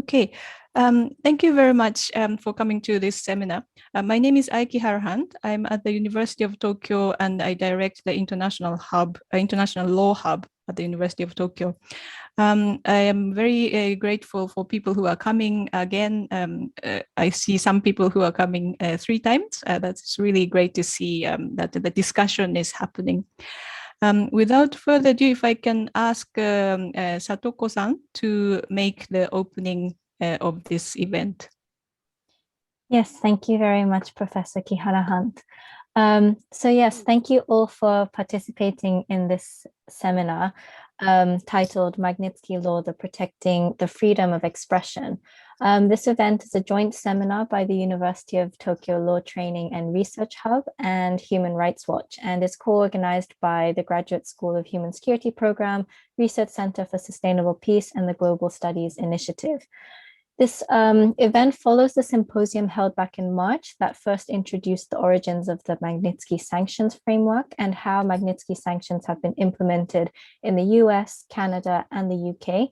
Okay, thank you very much for coming to this seminar. My name is Kihara-Hunt. I'm at the University of Tokyo and I direct the international law hub at the University of Tokyo. I am very grateful for people who are coming again. I see some people who are coming 3 times. That's really great to see that the discussion is happening. Without further ado, if I can ask Satoko-san to make the opening of this event. Yes, thank you very much, Professor Kihara-Hunt. So yes, thank you all for participating in this seminar titled Magnitsky Law, Protecting the Freedom of Expression. This event is a joint seminar by the University of Tokyo Law Training and Research Hub and Human Rights Watch, and is co-organized by the Graduate School of Human Security Program, Research Center for Sustainable Peace, and the Global Studies Initiative. This event follows the symposium held back in March that first introduced the origins of the Magnitsky sanctions framework and how Magnitsky sanctions have been implemented in the US, Canada, and the UK.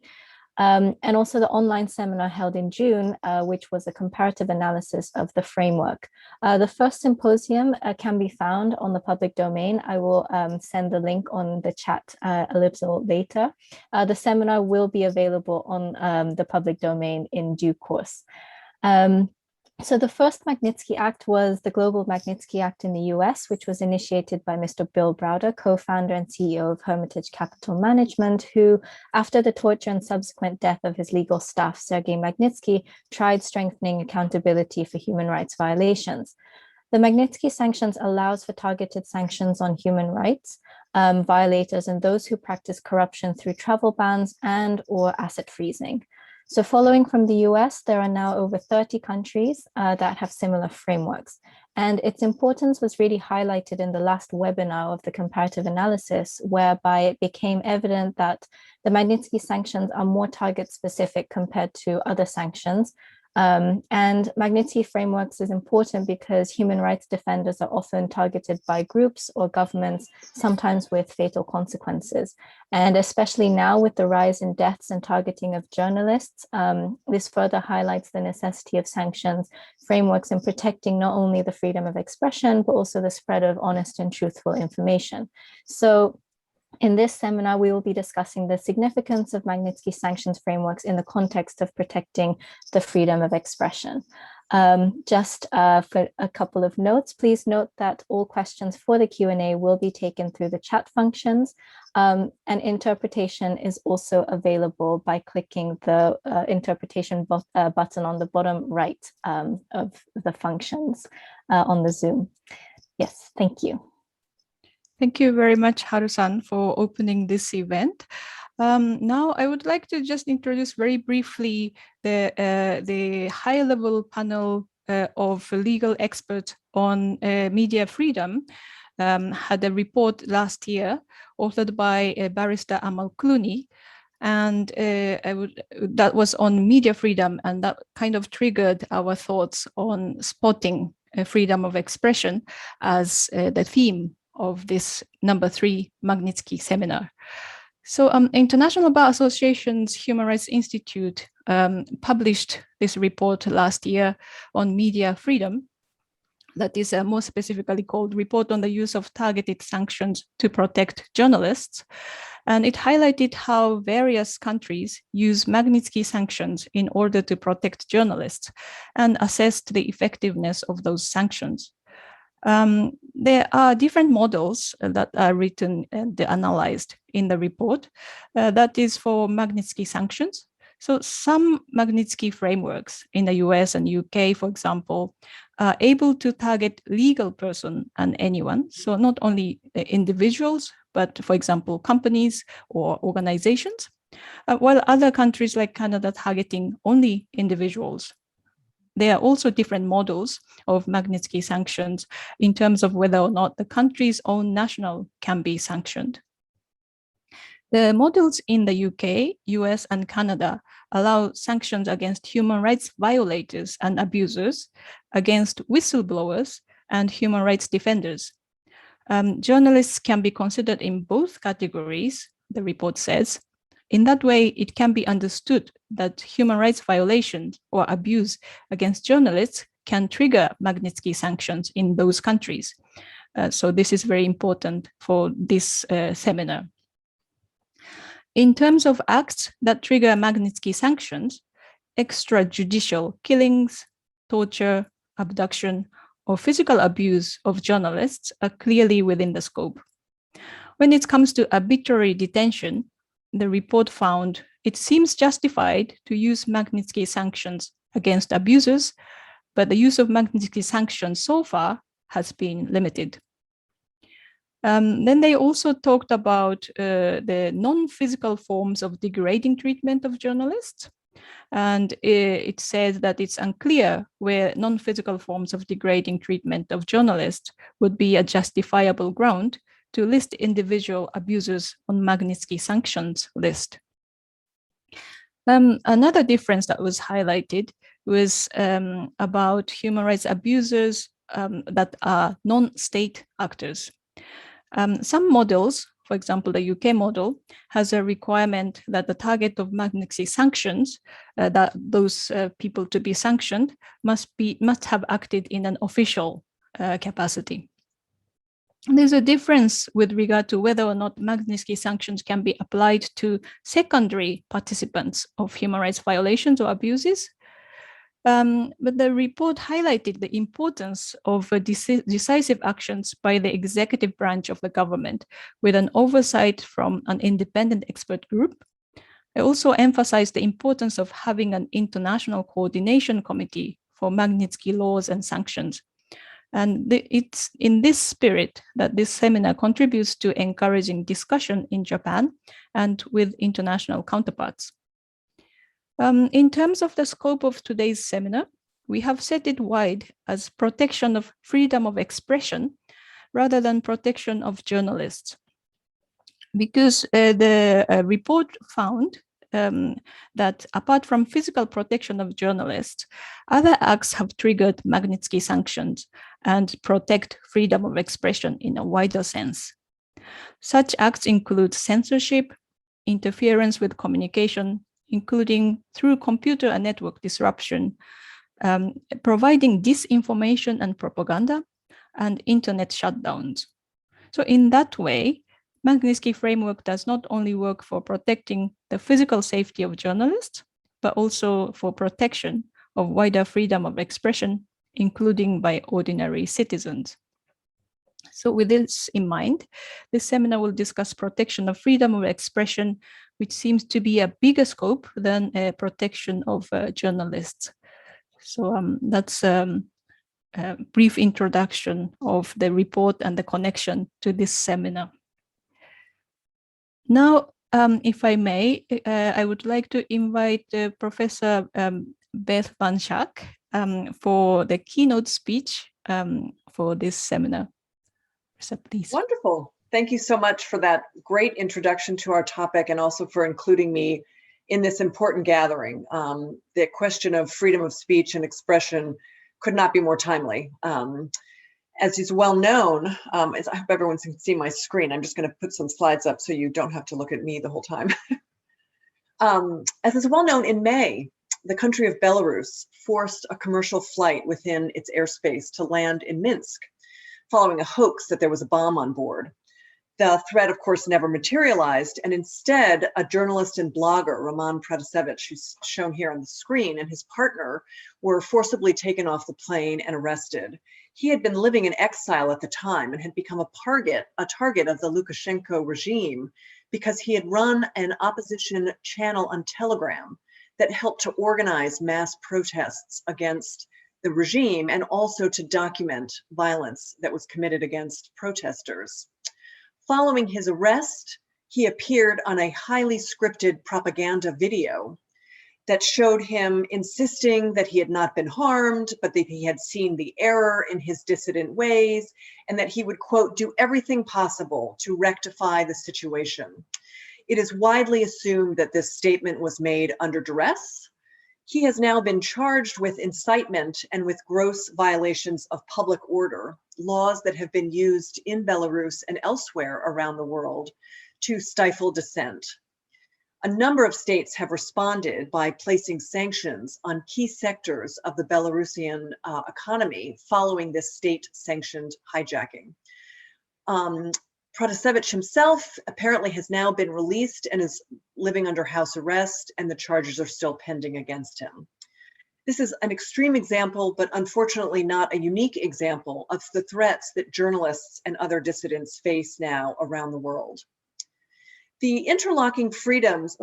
And also the online seminar held in June, which was a comparative analysis of the framework. The first symposium can be found on the public domain. I will send the link on the chat a little later. The seminar will be available on the public domain in due course. So the first Magnitsky Act was the Global Magnitsky Act in the US, which was initiated by Mr. Bill Browder, co-founder and CEO of Hermitage Capital Management, who, after the torture and subsequent death of his legal staff, Sergei Magnitsky, tried strengthening accountability for human rights violations. The Magnitsky sanctions allows for targeted sanctions on human rights violators and those who practice corruption through travel bans and or asset freezing. So following from the US, there are now over 30 countries that have similar frameworks. And its importance was really highlighted in the last webinar of the comparative analysis, whereby it became evident that the Magnitsky sanctions are more target specific compared to other sanctions. And Magnitsky frameworks is important because human rights defenders are often targeted by groups or governments, sometimes with fatal consequences. And especially now with the rise in deaths and targeting of journalists, this further highlights the necessity of sanctions frameworks in protecting not only the freedom of expression, but also the spread of honest and truthful information. So in this seminar, we will be discussing the significance of Magnitsky sanctions frameworks in the context of protecting the freedom of expression. Just for a couple of notes, please note that all questions for the Q&A will be taken through the chat functions, and interpretation is also available by clicking the interpretation button on the bottom right of the functions on the Zoom. Yes, thank you. Thank you very much, Haru-san, for opening this event. Now, I would like to just introduce very briefly the high-level panel of legal experts on media freedom. Had a report last year authored by barrister Amal Clooney, and that was on media freedom, and that kind of triggered our thoughts on spotting freedom of expression as the theme of this #3 Magnitsky seminar. So International Bar Association's Human Rights Institute published this report last year on media freedom, that is more specifically called Report on the Use of Targeted Sanctions to Protect Journalists. And it highlighted how various countries use Magnitsky sanctions in order to protect journalists and assessed the effectiveness of those sanctions. There are different models that are written and analyzed in the report. That is for Magnitsky sanctions. So some Magnitsky frameworks in the US and UK, for example, are able to target legal person and anyone. So not only individuals, but for example, companies or organizations, while other countries like Canada targeting only individuals. There are also different models of Magnitsky sanctions in terms of whether or not the country's own national can be sanctioned. The models in the UK, US, and Canada allow sanctions against human rights violators and abusers, against whistleblowers and human rights defenders. Journalists can be considered in both categories, the report says, In that way, it can be understood that human rights violations or abuse against journalists can trigger Magnitsky sanctions in those countries. So this is very important for this seminar. In terms of acts that trigger Magnitsky sanctions, extrajudicial killings, torture, abduction, or physical abuse of journalists are clearly within the scope. When it comes to arbitrary detention, the report found it seems justified to use Magnitsky sanctions against abusers, but the use of Magnitsky sanctions so far has been limited. Then they also talked about the non-physical forms of degrading treatment of journalists. And it says that it's unclear where non-physical forms of degrading treatment of journalists would be a justifiable ground to list individual abusers on Magnitsky sanctions list. Another difference that was highlighted was about human rights abusers that are non-state actors. Some models, for example, the UK model, has a requirement that the target of Magnitsky sanctions, that those people to be sanctioned, must have acted in an official capacity. There's a difference with regard to whether or not Magnitsky sanctions can be applied to secondary participants of human rights violations or abuses. But the report highlighted the importance of decisive actions by the executive branch of the government with an oversight from an independent expert group. I also emphasized the importance of having an international coordination committee for Magnitsky laws and sanctions. And it's in this spirit that this seminar contributes to encouraging discussion in Japan and with international counterparts. In terms of the scope of today's seminar, we have set it wide as protection of freedom of expression rather than protection of journalists. Because the report found that apart from physical protection of journalists, other acts have triggered Magnitsky sanctions and protect freedom of expression in a wider sense. Such acts include censorship, interference with communication, including through computer and network disruption, providing disinformation and propaganda, and internet shutdowns. So in that way, Magnitsky framework does not only work for protecting the physical safety of journalists, but also for protection of wider freedom of expression, including by ordinary citizens. So with this in mind, this seminar will discuss protection of freedom of expression, which seems to be a bigger scope than protection of journalists. So that's a brief introduction of the report and the connection to this seminar. Now, if I may, I would like to invite Professor Beth van Schaack for the keynote speech for this seminar. So please. Wonderful. Thank you so much for that great introduction to our topic and also for including me in this important gathering. The question of freedom of speech and expression could not be more timely. As is well known, as I hope everyone can see my screen, I'm just going to put some slides up so you don't have to look at me the whole time. As is well known, in May, the country of Belarus forced a commercial flight within its airspace to land in Minsk, following a hoax that there was a bomb on board. The threat, of course, never materialized, and instead, a journalist and blogger, Roman Protasevich, who's shown here on the screen, and his partner were forcibly taken off the plane and arrested. He had been living in exile at the time and had become a target of the Lukashenko regime because he had run an opposition channel on Telegram that helped to organize mass protests against the regime and also to document violence that was committed against protesters. Following his arrest, he appeared on a highly scripted propaganda video that showed him insisting that he had not been harmed, but that he had seen the error in his dissident ways, and that he would, quote, do everything possible to rectify the situation. It is widely assumed that this statement was made under duress. He has now been charged with incitement and with gross violations of public order, laws that have been used in Belarus and elsewhere around the world to stifle dissent. A number of states have responded by placing sanctions on key sectors of the Belarusian economy following this state-sanctioned hijacking. Protasevich himself apparently has now been released and is living under house arrest, and the charges are still pending against him. This is an extreme example, but unfortunately not a unique example of the threats that journalists and other dissidents face now around the world. The interlocking freedoms,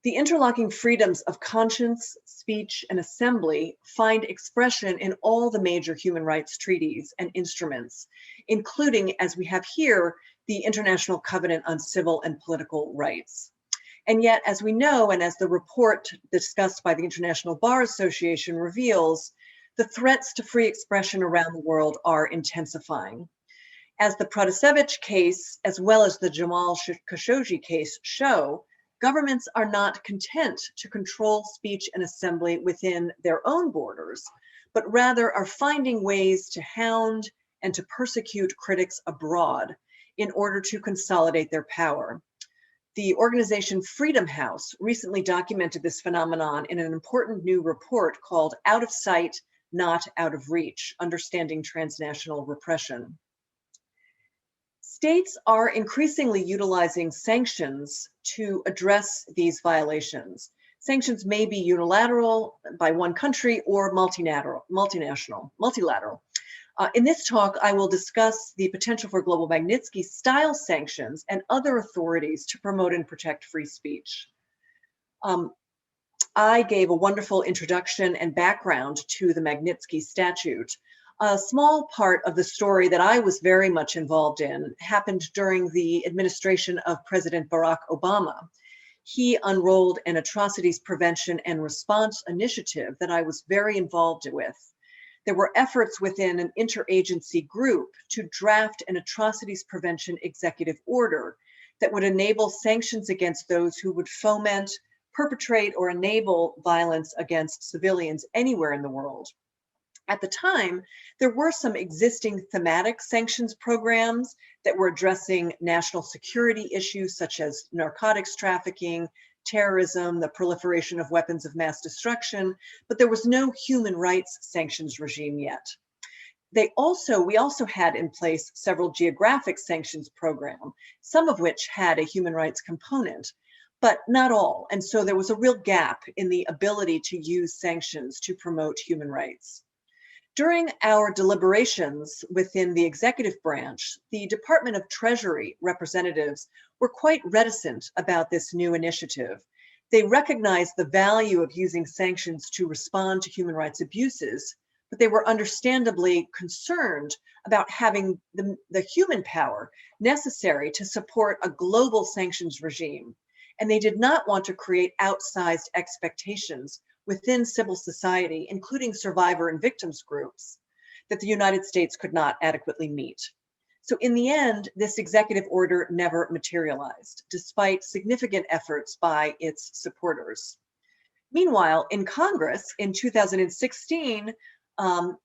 The interlocking freedoms of conscience, speech, and assembly find expression in all the major human rights treaties and instruments, including, as we have here, the International Covenant on Civil and Political Rights. And yet, as we know, and as the report discussed by the International Bar Association reveals, the threats to free expression around the world are intensifying. As the Protasevich case, as well as the Jamal Khashoggi case show, governments are not content to control speech and assembly within their own borders, but rather are finding ways to hound and to persecute critics abroad in order to consolidate their power. The organization Freedom House recently documented this phenomenon in an important new report called Out of Sight, Not Out of Reach, Understanding Transnational Repression. States are increasingly utilizing sanctions to address these violations. Sanctions may be unilateral by one country or multilateral. In this talk, I will discuss the potential for global Magnitsky style sanctions and other authorities to promote and protect free speech. I gave a wonderful introduction and background to the Magnitsky statute. A small part of the story that I was very much involved in happened during the administration of President Barack Obama. He unrolled an atrocities prevention and response initiative that I was very involved with. There were efforts within an interagency group to draft an atrocities prevention executive order that would enable sanctions against those who would foment, perpetrate, or enable violence against civilians anywhere in the world. At the time, there were some existing thematic sanctions programs that were addressing national security issues such as narcotics trafficking, terrorism, the proliferation of weapons of mass destruction, but there was no human rights sanctions regime yet. We also had in place several geographic sanctions programs, some of which had a human rights component, but not all. And so there was a real gap in the ability to use sanctions to promote human rights. During our deliberations within the executive branch, the Department of Treasury representatives were quite reticent about this new initiative. They recognized the value of using sanctions to respond to human rights abuses, but they were understandably concerned about having the human power necessary to support a global sanctions regime. And they did not want to create outsized expectations within civil society, including survivor and victims groups, that the United States could not adequately meet. So in the end, this executive order never materialized, despite significant efforts by its supporters. Meanwhile, in Congress in 2016,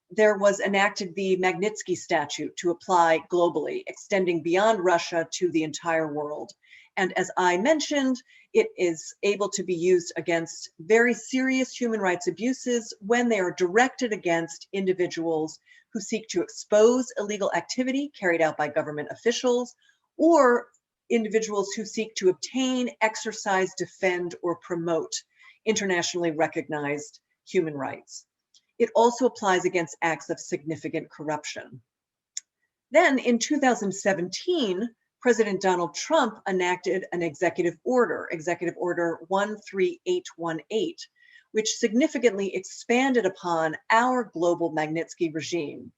there was enacted the Magnitsky statute to apply globally, extending beyond Russia to the entire world. And as I mentioned, it is able to be used against very serious human rights abuses when they are directed against individuals who seek to expose illegal activity carried out by government officials, or individuals who seek to obtain, exercise, defend, or promote internationally recognized human rights. It also applies against acts of significant corruption. Then in 2017, President Donald Trump enacted an Executive Order 13818, which significantly expanded upon our global Magnitsky regime.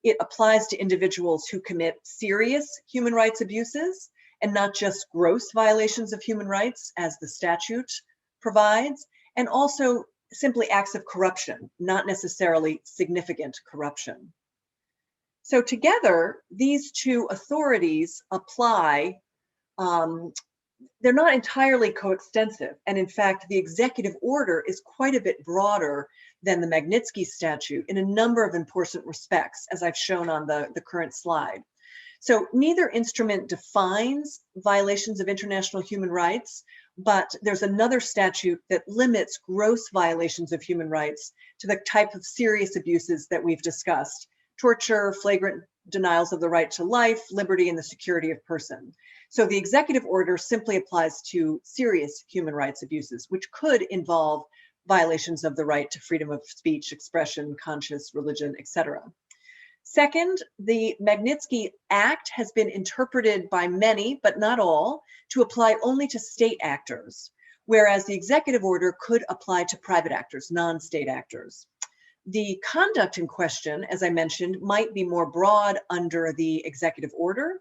It applies to individuals who commit serious human rights abuses and not just gross violations of human rights, as the statute provides, and also simply acts of corruption, not necessarily significant corruption. So together, these two authorities apply, they're not entirely coextensive. And in fact, the executive order is quite a bit broader than the Magnitsky statute in a number of important respects, as I've shown on the current slide. So neither instrument defines violations of international human rights, but there's another statute that limits gross violations of human rights to the type of serious abuses that we've discussed: torture, flagrant denials of the right to life, liberty, and the security of person. So the executive order simply applies to serious human rights abuses, which could involve violations of the right to freedom of speech, expression, conscience, religion, etc. Second, the Magnitsky Act has been interpreted by many, but not all, to apply only to state actors, whereas the executive order could apply to private actors, non-state actors. The conduct in question, as I mentioned, might be more broad under the executive order.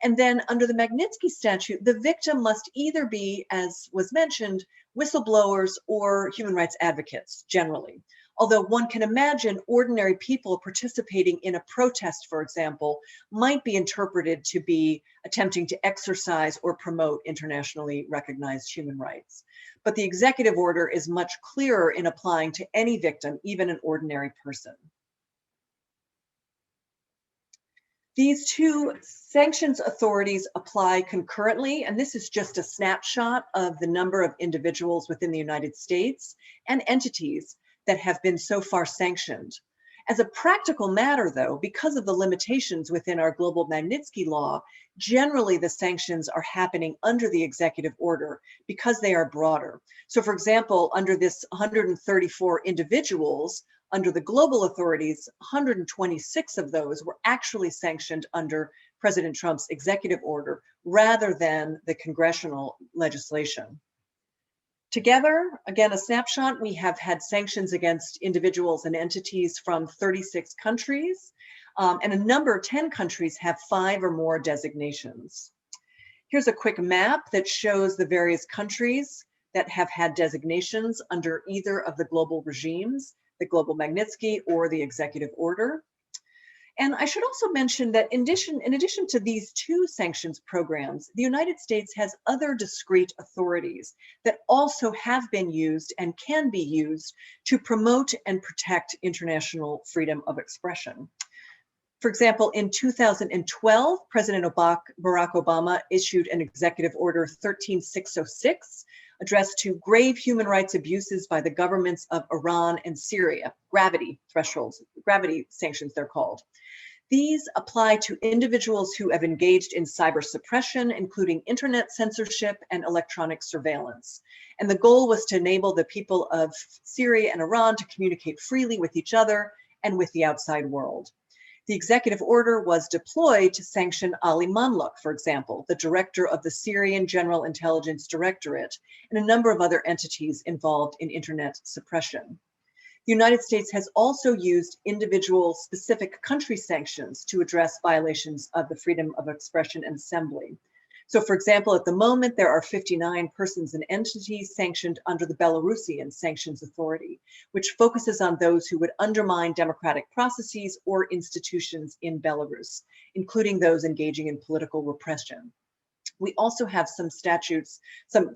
And then under the Magnitsky statute, the victim must either be, as was mentioned, whistleblowers or human rights advocates generally. Although one can imagine ordinary people participating in a protest, for example, might be interpreted to be attempting to exercise or promote internationally recognized human rights. But the executive order is much clearer in applying to any victim, even an ordinary person. These two sanctions authorities apply concurrently, and this is just a snapshot of the number of individuals within the United States and entities that have been so far sanctioned. As a practical matter, though, because of the limitations within our global Magnitsky law, generally the sanctions are happening under the executive order because they are broader. So for example, under this 134 individuals, under the global authorities, 126 of those were actually sanctioned under President Trump's executive order rather than the congressional legislation. Together, again, a snapshot, we have had sanctions against individuals and entities from 36 countries, and a number, 10 countries, have 5 or more designations. Here's a quick map that shows the various countries that have had designations under either of the global regimes, the global Magnitsky or the executive order. And I should also mention that in addition to these two sanctions programs, the United States has other discrete authorities that also have been used and can be used to promote and protect international freedom of expression. For example, in 2012, President Barack Obama issued an executive order 13606 addressed to grave human rights abuses by the governments of Iran and Syria, gravity thresholds, gravity sanctions they're called. These apply to individuals who have engaged in cyber suppression, including internet censorship and electronic surveillance. And the goal was to enable the people of Syria and Iran to communicate freely with each other and with the outside world. The executive order was deployed to sanction Ali Mamluk, for example, the director of the Syrian General Intelligence Directorate, and a number of other entities involved in internet suppression. The United States has also used individual specific country sanctions to address violations of the freedom of expression and assembly. So for example, at the moment, there are 59 persons and entities sanctioned under the Belarusian Sanctions Authority, which focuses on those who would undermine democratic processes or institutions in Belarus, including those engaging in political repression. We also have some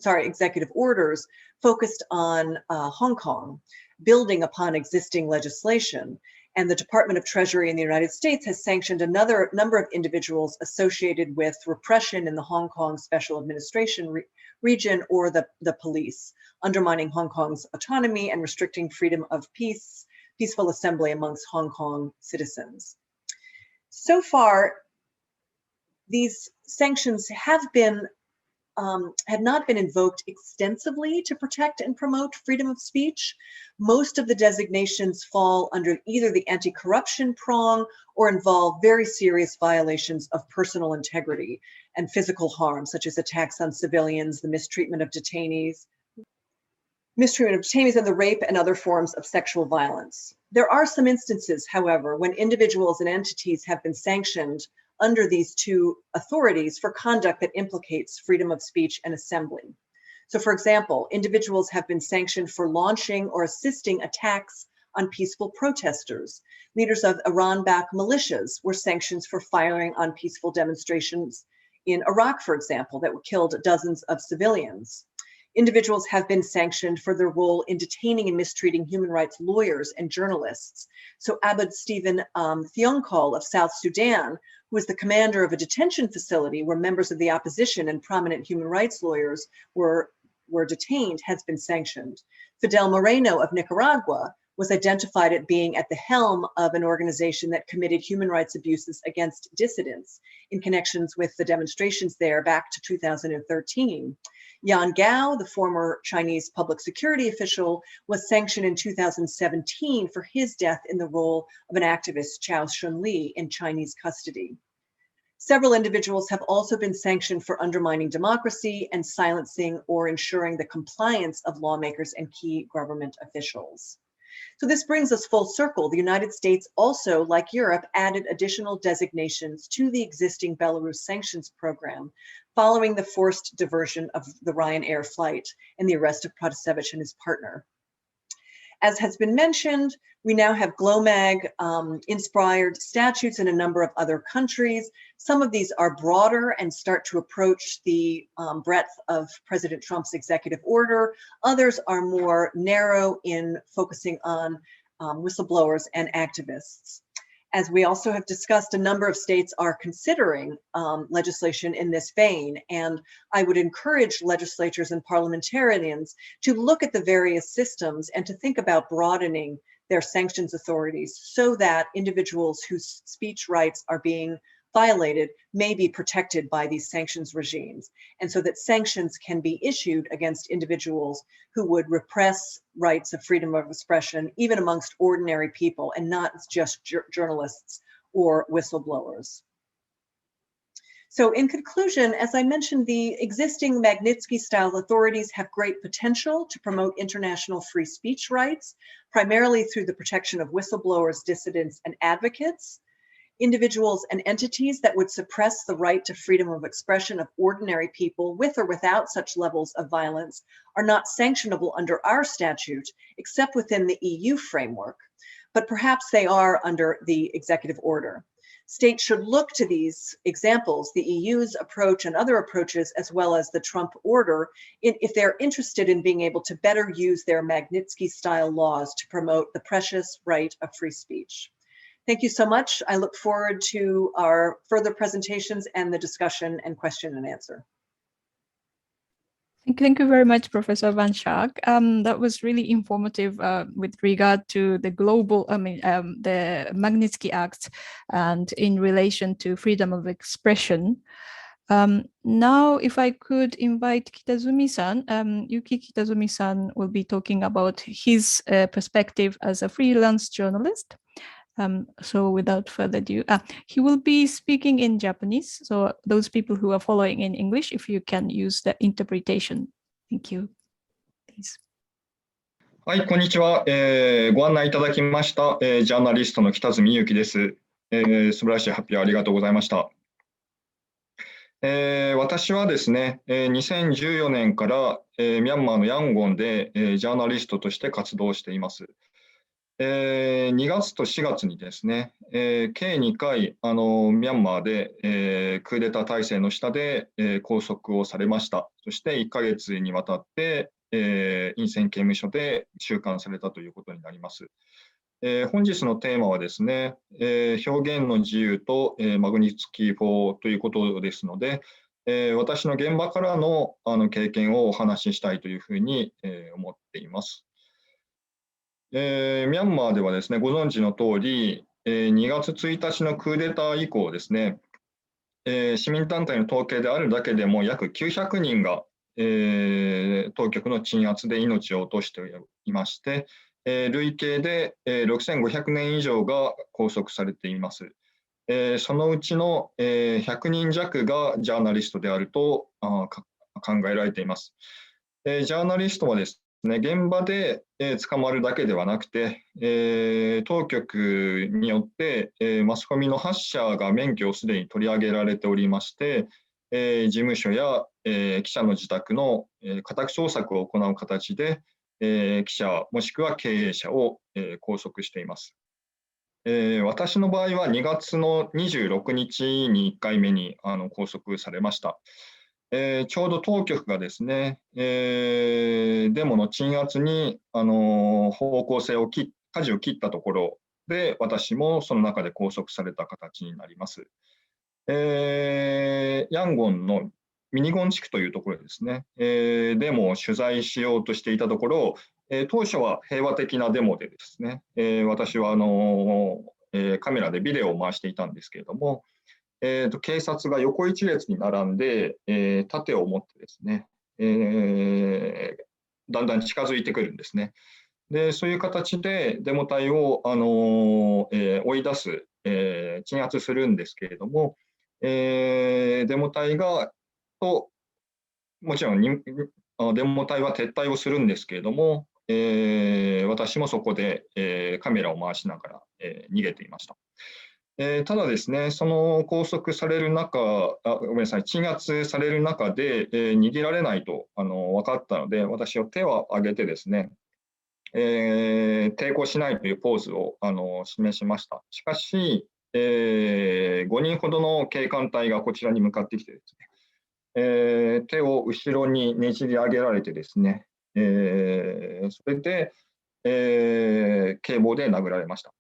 executive orders focused on Hong Kong, building upon existing legislation. And the Department of Treasury in the United States has sanctioned another number of individuals associated with repression in the Hong Kong Special Administration region or the police, undermining Hong Kong's autonomy and restricting freedom of peaceful assembly amongst Hong Kong citizens. So far, these sanctions have not been invoked extensively to protect and promote freedom of speech. Most of the designations fall under either the anti-corruption prong or involve very serious violations of personal integrity and physical harm, such as attacks on civilians, the mistreatment of detainees and the rape and other forms of sexual violence. There are some instances, however, when individuals and entities have been sanctioned under these two authorities for conduct that implicates freedom of speech and assembly. So for example, individuals have been sanctioned for launching or assisting attacks on peaceful protesters. Leaders of Iran-backed militias were sanctioned for firing on peaceful demonstrations in Iraq, for example, that killed dozens of civilians. Individuals have been sanctioned for their role in detaining and mistreating human rights lawyers and journalists. So Abd Stephen Thionkol of South Sudan, who was the commander of a detention facility where members of the opposition and prominent human rights lawyers were detained, has been sanctioned. Fidel Moreno of Nicaragua was identified at being at the helm of an organization that committed human rights abuses against dissidents in connections with the demonstrations there back to 2013. Yan Gao, the former Chinese public security official, was sanctioned in 2017 for his death in the role of an activist, Chao Shunli, in Chinese custody. Several individuals have also been sanctioned for undermining democracy and silencing or ensuring the compliance of lawmakers and key government officials. So this brings us full circle. The United States also, like Europe, added additional designations to the existing Belarus sanctions program following the forced diversion of the Ryanair flight and the arrest of Protasevich and his partner. As has been mentioned, we now have GLOMAG-inspired statutes in a number of other countries. Some of these are broader and start to approach the breadth of President Trump's executive order. Others are more narrow in focusing on whistleblowers and activists. As we also have discussed, a number of states are considering legislation in this vein, and I would encourage legislatures and parliamentarians to look at the various systems and to think about broadening their sanctions authorities so that individuals whose speech rights are being violated may be protected by these sanctions regimes, and so that sanctions can be issued against individuals who would repress rights of freedom of expression, even amongst ordinary people and not just journalists or whistleblowers. So in conclusion, as I mentioned, the existing Magnitsky-style authorities have great potential to promote international free speech rights, primarily through the protection of whistleblowers, dissidents, and advocates. Individuals and entities that would suppress the right to freedom of expression of ordinary people with or without such levels of violence are not sanctionable under our statute, except within the EU framework, but perhaps they are under the executive order. States should look to these examples, the EU's approach and other approaches, as well as the Trump order, if they're interested in being able to better use their Magnitsky-style laws to promote the precious right of free speech. Thank you so much. I look forward to our further presentations and the discussion and question and answer. Thank you very much, Professor Van Schaack. That was really informative with regard to the global, the Magnitsky Act and in relation to freedom of expression. Now, if I could invite Kitazumi-san, Yuki Kitazumi-san will be talking about his perspective as a freelance journalist. So without further ado, he will be speaking in Japanese. So those people who are following in English, if you can use the interpretation. Thank you. Please. はい、こんにちは。ご案内いただきました、ジャーナリストの北住由紀です。素晴らしい発表ありがとうございました。私はですね、2014年から、ミャンマーのヤンゴンで、ジャーナリストとして活動しています。2月と4月にですね、計2回ミャンマーで、クーデター体制の下で、拘束をされました。そして1ヶ月にわたって、陰線刑務所で収監されたということになります。本日のテーマはですね、表現の自由と、マグニツキー法ということですので、私の現場からの、経験をお話ししたいというふうに、思っています。ミャンマーではですね、ご存知の通り、2月1日のクーデター以降ですね、市民団体の統計であるだけでも約900人が、当局の鎮圧で命を落としていまして、累計で6500年以上が拘束されています。そのうちの100人弱がジャーナリストであると考えられています。ジャーナリストはですね、現場で捕まるだけではなくて、当局によってマスコミの8社が免許をすでに取り上げられておりまして、事務所や記者の自宅の家宅捜索を行う形で、記者もしくは経営者を拘束しています。私の場合は2月の26日に1回目に拘束されました。ちょうど当局がですね、デモの鎮圧に方向性を舵を切ったところで、私もその中で拘束された形になります。ヤンゴンのミニゴン地区というところでですね、デモを取材しようとしていたところ、当初は平和的なデモでですね、私はカメラでビデオを回していたんですけれども、警察が横一列に並んで、盾を持ってですね、だんだん近づいてくるんですね。で、そういう形でデモ隊を、追い出す、鎮圧するんですけれども、デモ隊がもちろんデモ隊は撤退をするんですけれども、私もそこで、カメラを回しながら、逃げていました。ただですね、その拘束される中、ごめんなさい、鎮圧される中で、逃げられないと分かったので、私は手を挙げてですね、抵抗しないというポーズを示しました。しかし、5人ほどの警官隊がこちらに向かってきてですね、手を後ろにねじり上げられてですね、それで、警棒で殴られました。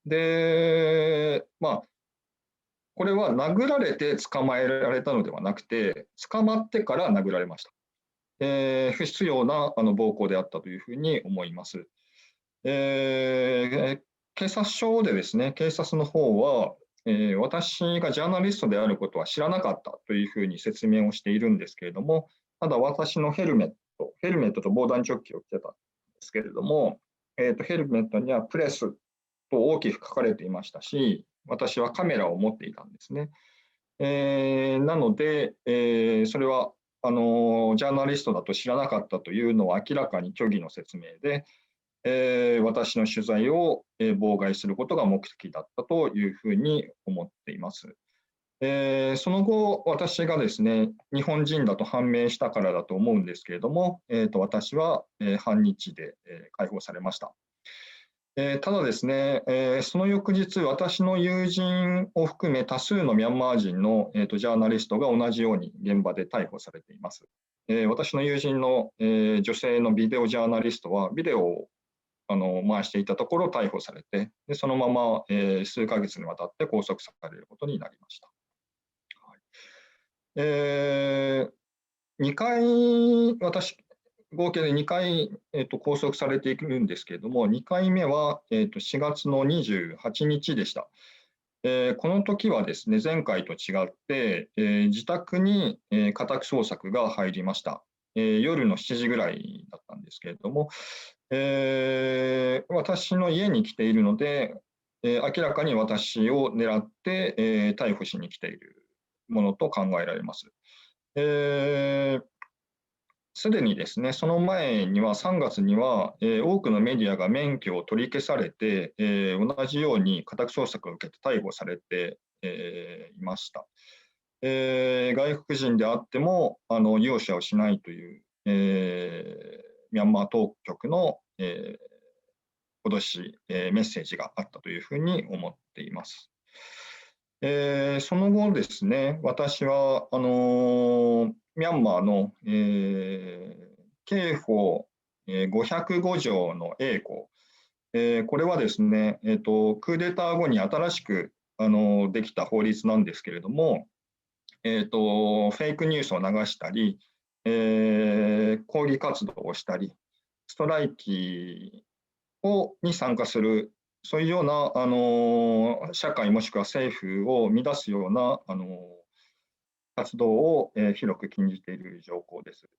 で、これは殴られて捕まえられたのではなくて、捕まってから殴られました。不必要な暴行であったというふうに思います。警察署でですね、警察の方は、私がジャーナリストであることは知らなかったというふうに説明をしているんですけれども、ただ私のヘルメットと防弾チョッキを着てたんですけれども、ヘルメットにはプレスと大きく書かれていましたし、私はカメラを持っていたんですね。なので、それはジャーナリストだと知らなかったというのは明らかに虚偽の説明で、私の取材を妨害することが目的だったというふうに思っています。その後、私がですね、日本人だと判明したからだと思うんですけれども、私は半日で解放されました。ただですね、その翌日、私の友人を含め多数のミャンマー人のジャーナリストが同じように現場で逮捕されています。私の友人の女性のビデオジャーナリストはビデオを回していたところ逮捕されて、でそのまま数ヶ月にわたって拘束されることになりました。2回、合計で2回、拘束されているんですけれども、2回目は、4月の28日でした。この時はですね、前回と違って、自宅に家宅捜索が入りました。夜の7時ぐらいだったんですけれども、私の家に来ているので、明らかに私を狙って、逮捕しに来ているものと考えられます。すでにですね、その前には3月には、多くのメディアが免許を取り消されて、同じように家宅捜索を受けて逮捕されて、いました。外国人であっても容赦をしないという、ミャンマー当局の、脅し、メッセージがあったというふうに思っています。その後ですね、私はミャンマーの、刑法505条の A 項、これはですね、クーデター後に新しくできた法律なんですけれども、フェイクニュースを流したり、抗議活動をしたり、ストライキに参加する、そういうような社会もしくは政府を乱すような活動を広く禁じている条項です。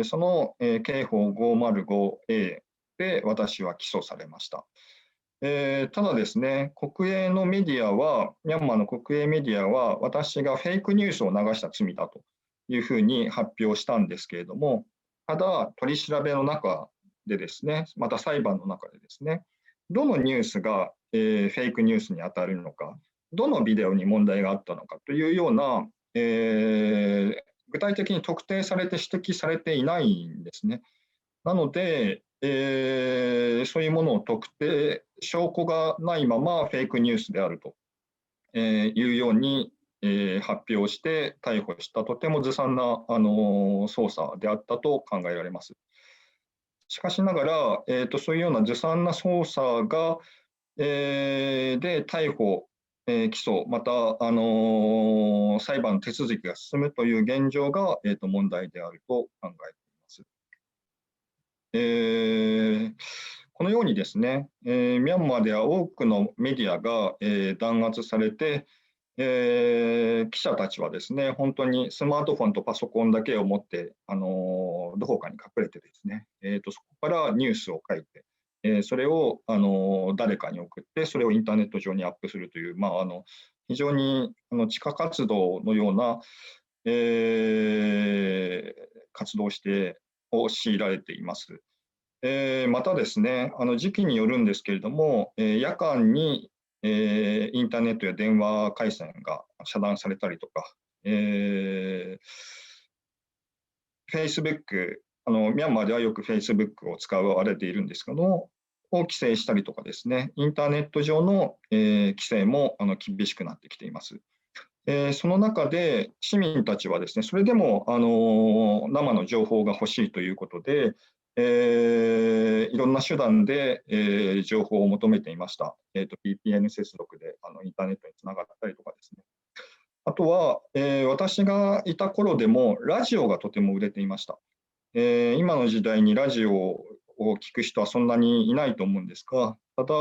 その刑法 505A で私は起訴されました。ただですね、国営のメディアは、ミャンマーの国営メディアは、私がフェイクニュースを流した罪だというふうに発表したんですけれども、ただ、取り調べの中でですね、また裁判の中でですね、どのニュースがフェイクニュースに当たるのか、どのビデオに問題があったのかというような、具体的に特定されて指摘されていないんですね。なので、そういうものを特定、証拠がないままフェイクニュースであるというように発表して逮捕したとてもずさんな捜査であったと考えられます。しかしながら、そういうようなずさんな捜査が、で逮捕、起訴、また、裁判の手続きが進むという現状が、問題であると考えています。このようにですね、ミャンマーでは多くのメディアが、弾圧されて、記者たちはですね、本当にスマートフォンとパソコンだけを持って、どこかに隠れてですね、そこからニュースを書いて、それを誰かに送って、それをインターネット上にアップするという、非常に地下活動のような、活動を強いられています。またですね、時期によるんですけれども、夜間にインターネットや電話回線が遮断されたりとか、Facebook、ミャンマーではよく Facebook を使われているんですけども、を規制したりとかですね、インターネット上の、規制も厳しくなってきています。その中で市民たちはですね、それでも生の情報が欲しいということで、いろんな手段で、情報を求めていました。VPN 接続でインターネットにつながったりとかですね。あとは、私がいた頃でもラジオがとても売れていました。今の時代にラジオを聞く人はそんなにいないと思うんですが、ただ、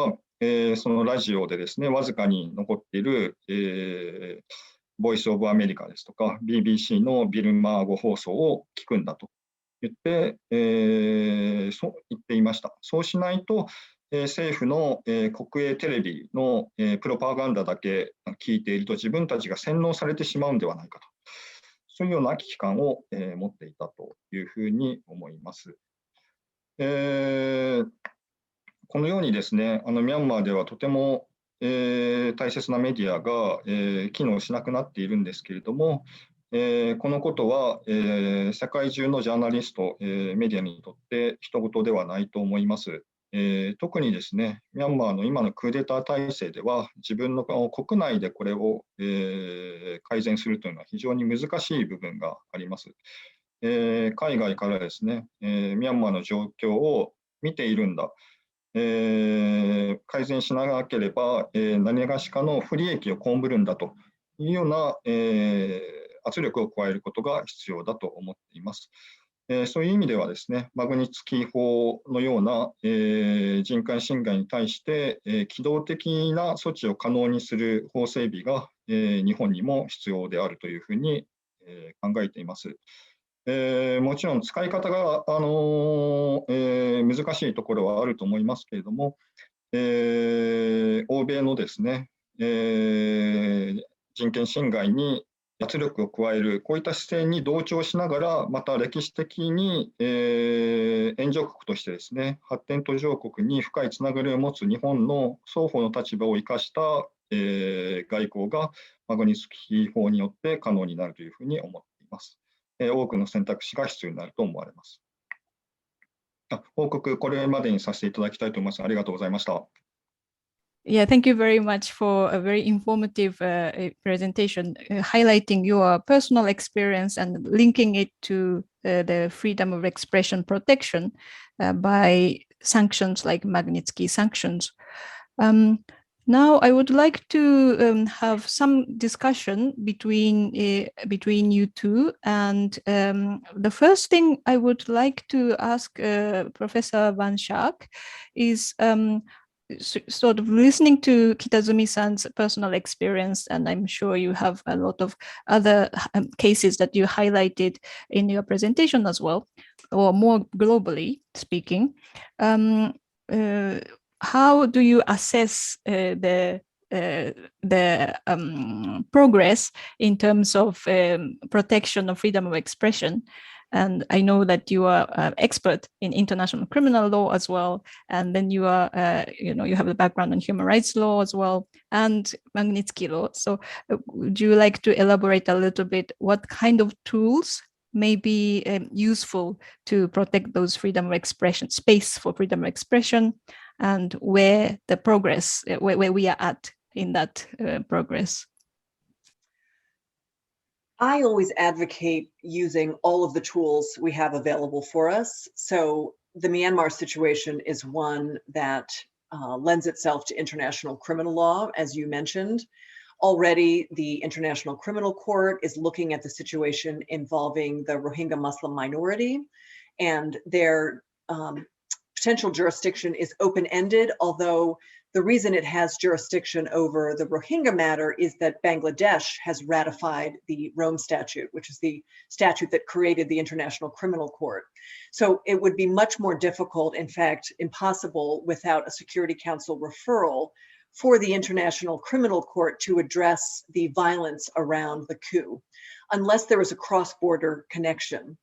そのラジオでですね、わずかに残っている、ボイス・オブ・アメリカですとか、BBC のビルマー語放送を聞くんだと言って、そう言っていました。そうしないと、政府の、国営テレビの、プロパガンダだけ聞いていると自分たちが洗脳されてしまうんではないかと。そういうような危機感を、持っていたというふうに思います。このようにですね、ミャンマーではとても、大切なメディアが、機能しなくなっているんですけれども、このことは、世界中のジャーナリスト、メディアにとって人事ではないと思います。特にですね、ミャンマーの今のクーデター体制では、自分の国内でこれを、改善するというのは非常に難しい部分があります。海外からですね、ミャンマーの状況を見ているんだ、改善しなければ、何がしかの不利益を被るんだというような、圧力を加えることが必要だと思っています。そういう意味ではですね、マグニツキー法のような、人権侵害に対して、機動的な措置を可能にする法整備が、日本にも必要であるというふうに、考えています。もちろん使い方が、難しいところはあると思いますけれども、欧米のですね、人権侵害に圧力を加える、こういった姿勢に同調しながら、また歴史的に、援助国としてですね、発展途上国に深いつながりを持つ日本の双方の立場を生かした、外交がマグニツキー法によって可能になるというふうに思っています。多くの選択肢が必要になると思われます。報告、これまでにさせていただきたいと思います。ありがとうございました。Yeah, thank you very much for a very informative presentation, highlighting your personal experience and linking it to the freedom of expression protection by sanctions like Magnitsky sanctions. Now, I would like to have some discussion between you two. And the first thing I would like to ask Professor Van Schaack is sort of listening to Kitazumi-san's personal experience, and I'm sure you have a lot of other cases that you highlighted in your presentation as well, or more globally speaking. How do you assess the progress in terms of protection of freedom of expression? And I know that you are an expert in international criminal law as well. And then you are, you have a background in human rights law as well, and Magnitsky law. So would you like to elaborate a little bit what kind of tools may be useful to protect those freedom of expression, space for freedom of expression, and where the progress, where we are at in that progress? I always advocate using all of the tools we have available for us. So the Myanmar situation is one that lends itself to international criminal law, as you mentioned. Already, the International Criminal Court is looking at the situation involving the Rohingya Muslim minority, and their potential jurisdiction is open-ended, although the reason it has jurisdiction over the Rohingya matter is that Bangladesh has ratified the Rome Statute, which is the statute that created the International Criminal Court. So it would be much more difficult, in fact, impossible without a Security Council referral for the International Criminal Court to address the violence around the coup, unless there is a cross-border connection.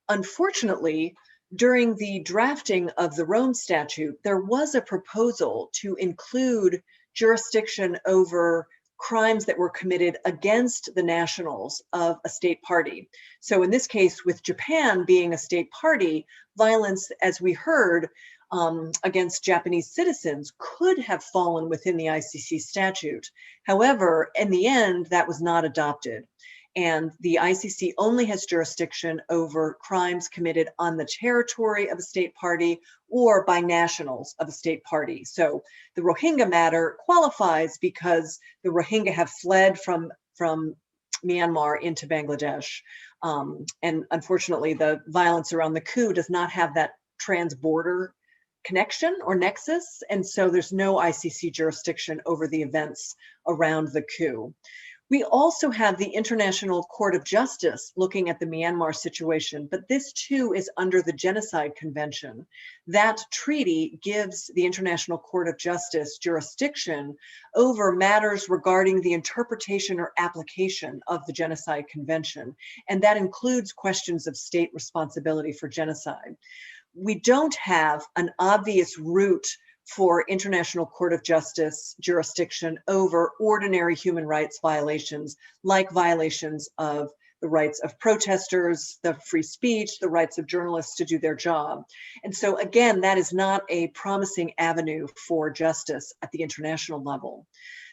Unfortunately, during the drafting of the Rome Statute, there was a proposal to include jurisdiction over crimes that were committed against the nationals of a state party. So in this case, with Japan being a state party, violence, as we heard, against Japanese citizens could have fallen within the ICC statute. However, in the end, that was not adopted. And the ICC only has jurisdiction over crimes committed on the territory of a state party or by nationals of a state party. So the Rohingya matter qualifies because the Rohingya have fled from Myanmar into Bangladesh. And unfortunately, the violence around the coup does not have that trans-border connection or nexus. And so there's no ICC jurisdiction over the events around the coup. We also have the International Court of Justice looking at the Myanmar situation, but this too is under the Genocide Convention. That treaty gives the International Court of Justice jurisdiction over matters regarding the interpretation or application of the Genocide Convention, and that includes questions of state responsibility for genocide. We don't have an obvious route for International Court of Justice jurisdiction over ordinary human rights violations, like violations of the rights of protesters, the free speech, the rights of journalists to do their job. And so again, that is not a promising avenue for justice at the international level.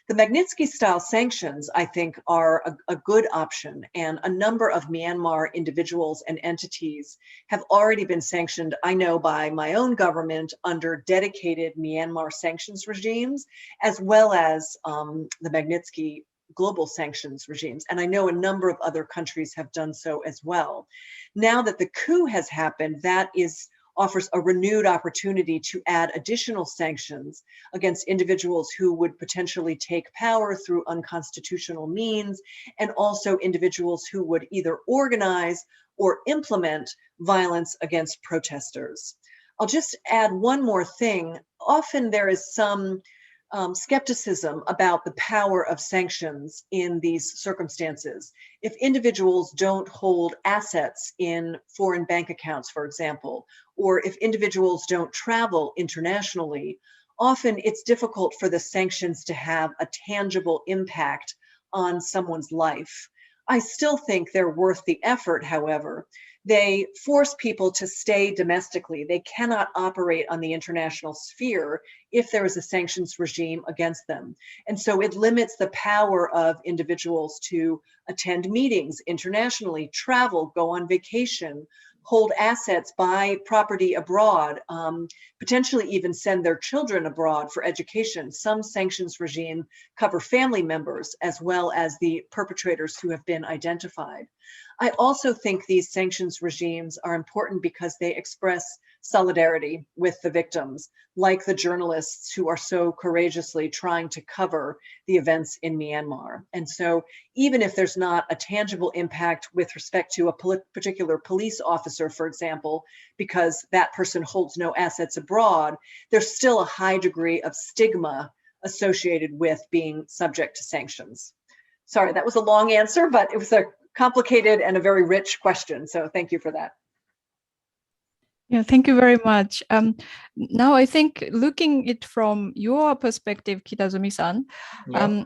The Magnitsky-style sanctions, I think, are a good option, and a number of Myanmar individuals and entities have already been sanctioned, I know, by my own government under dedicated Myanmar sanctions regimes, as well as the Magnitsky global sanctions regimes. And I know a number of other countries have done so as well. Now that the coup has happened, that offers a renewed opportunity to add additional sanctions against individuals who would potentially take power through unconstitutional means, and also individuals who would either organize or implement violence against protesters. I'll just add one more thing. Often there is some skepticism about the power of sanctions in these circumstances. If individuals don't hold assets in foreign bank accounts, for example, or if individuals don't travel internationally, often it's difficult for the sanctions to have a tangible impact on someone's life. I still think they're worth the effort, however. They force people to stay domestically. They cannot operate on the international sphere if there is a sanctions regime against them. And so it limits the power of individuals to attend meetings internationally, travel, go on vacation, hold assets, buy property abroad, potentially even send their children abroad for education. Some sanctions regime cover family members as well as the perpetrators who have been identified. I also think these sanctions regimes are important because they express solidarity with the victims, like the journalists who are so courageously trying to cover the events in Myanmar. And so even if there's not a tangible impact with respect to a particular police officer, for example, because that person holds no assets abroad, there's still a high degree of stigma associated with being subject to sanctions. Sorry, that was a long answer, but it was a complicated and a very rich question. So thank you for that. Yeah, thank you very much. Now, I think looking it from your perspective, Kitazumi-san,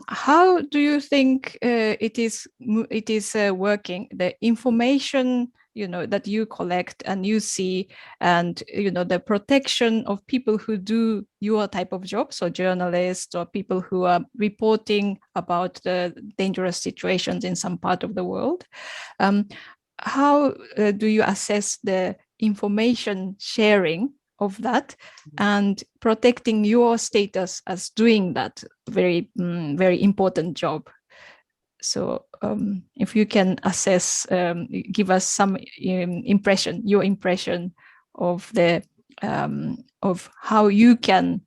how do you think it is working? The information, that you collect and you see, and the protection of people who do your type of job, so journalists or people who are reporting about the dangerous situations in some part of the world. How do you assess the information sharing of that and protecting your status as doing that very, very important job? So if you can assess, give us some impression, your impression of the of how you can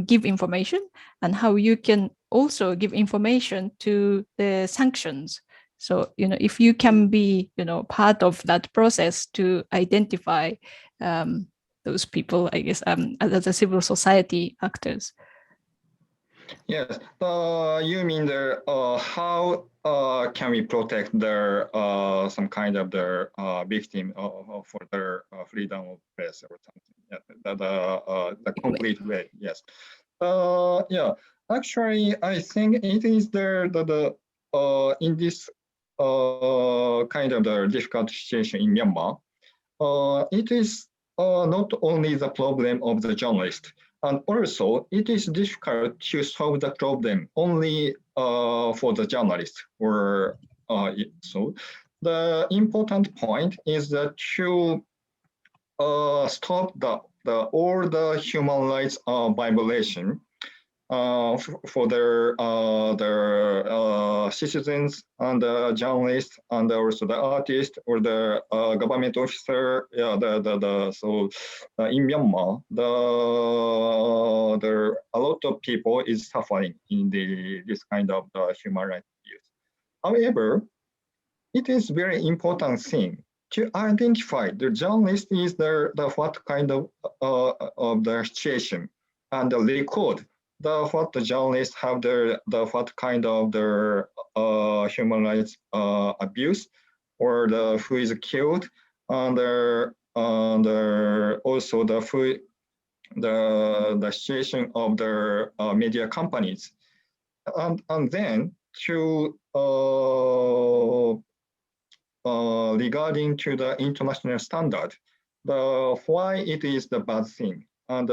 give information, and how you can also give information to the sanctions. So if you can be part of that process to identify those people, I guess, as a civil society actors. Yes, you mean the how can we protect their some kind of their victim for their freedom of press or something? Yeah, the complete way. Yes. Yeah. Actually, I think it is there the in this kind of the difficult situation in Myanmar. It is not only the problem of the journalist. And also, it is difficult to solve the problem only for the journalist. Or so, the important point is that to stop all the human rights violation for their citizens and the journalists and also the artist or the government officer. Yeah, so in Myanmar, there a lot of people is suffering in this kind of human rights abuse. However, it is very important thing to identify the journalist is the what kind of the situation and record what the journalists have the what kind of their human rights abuse or the who is killed and also the situation of their media companies, and then to regarding to the international standard, why it is the bad thing, and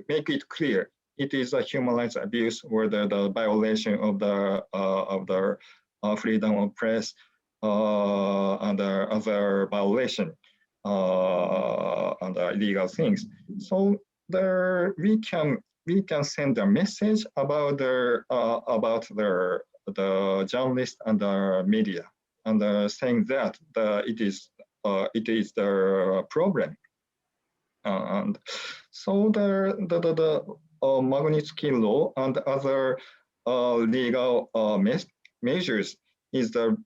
make it clear it is a human rights abuse or the violation of the freedom of press and the other violation and illegal things. So there we can send a message about the journalists and the media, and saying that it is the problem. And so the Magnitsky law and other legal measures is the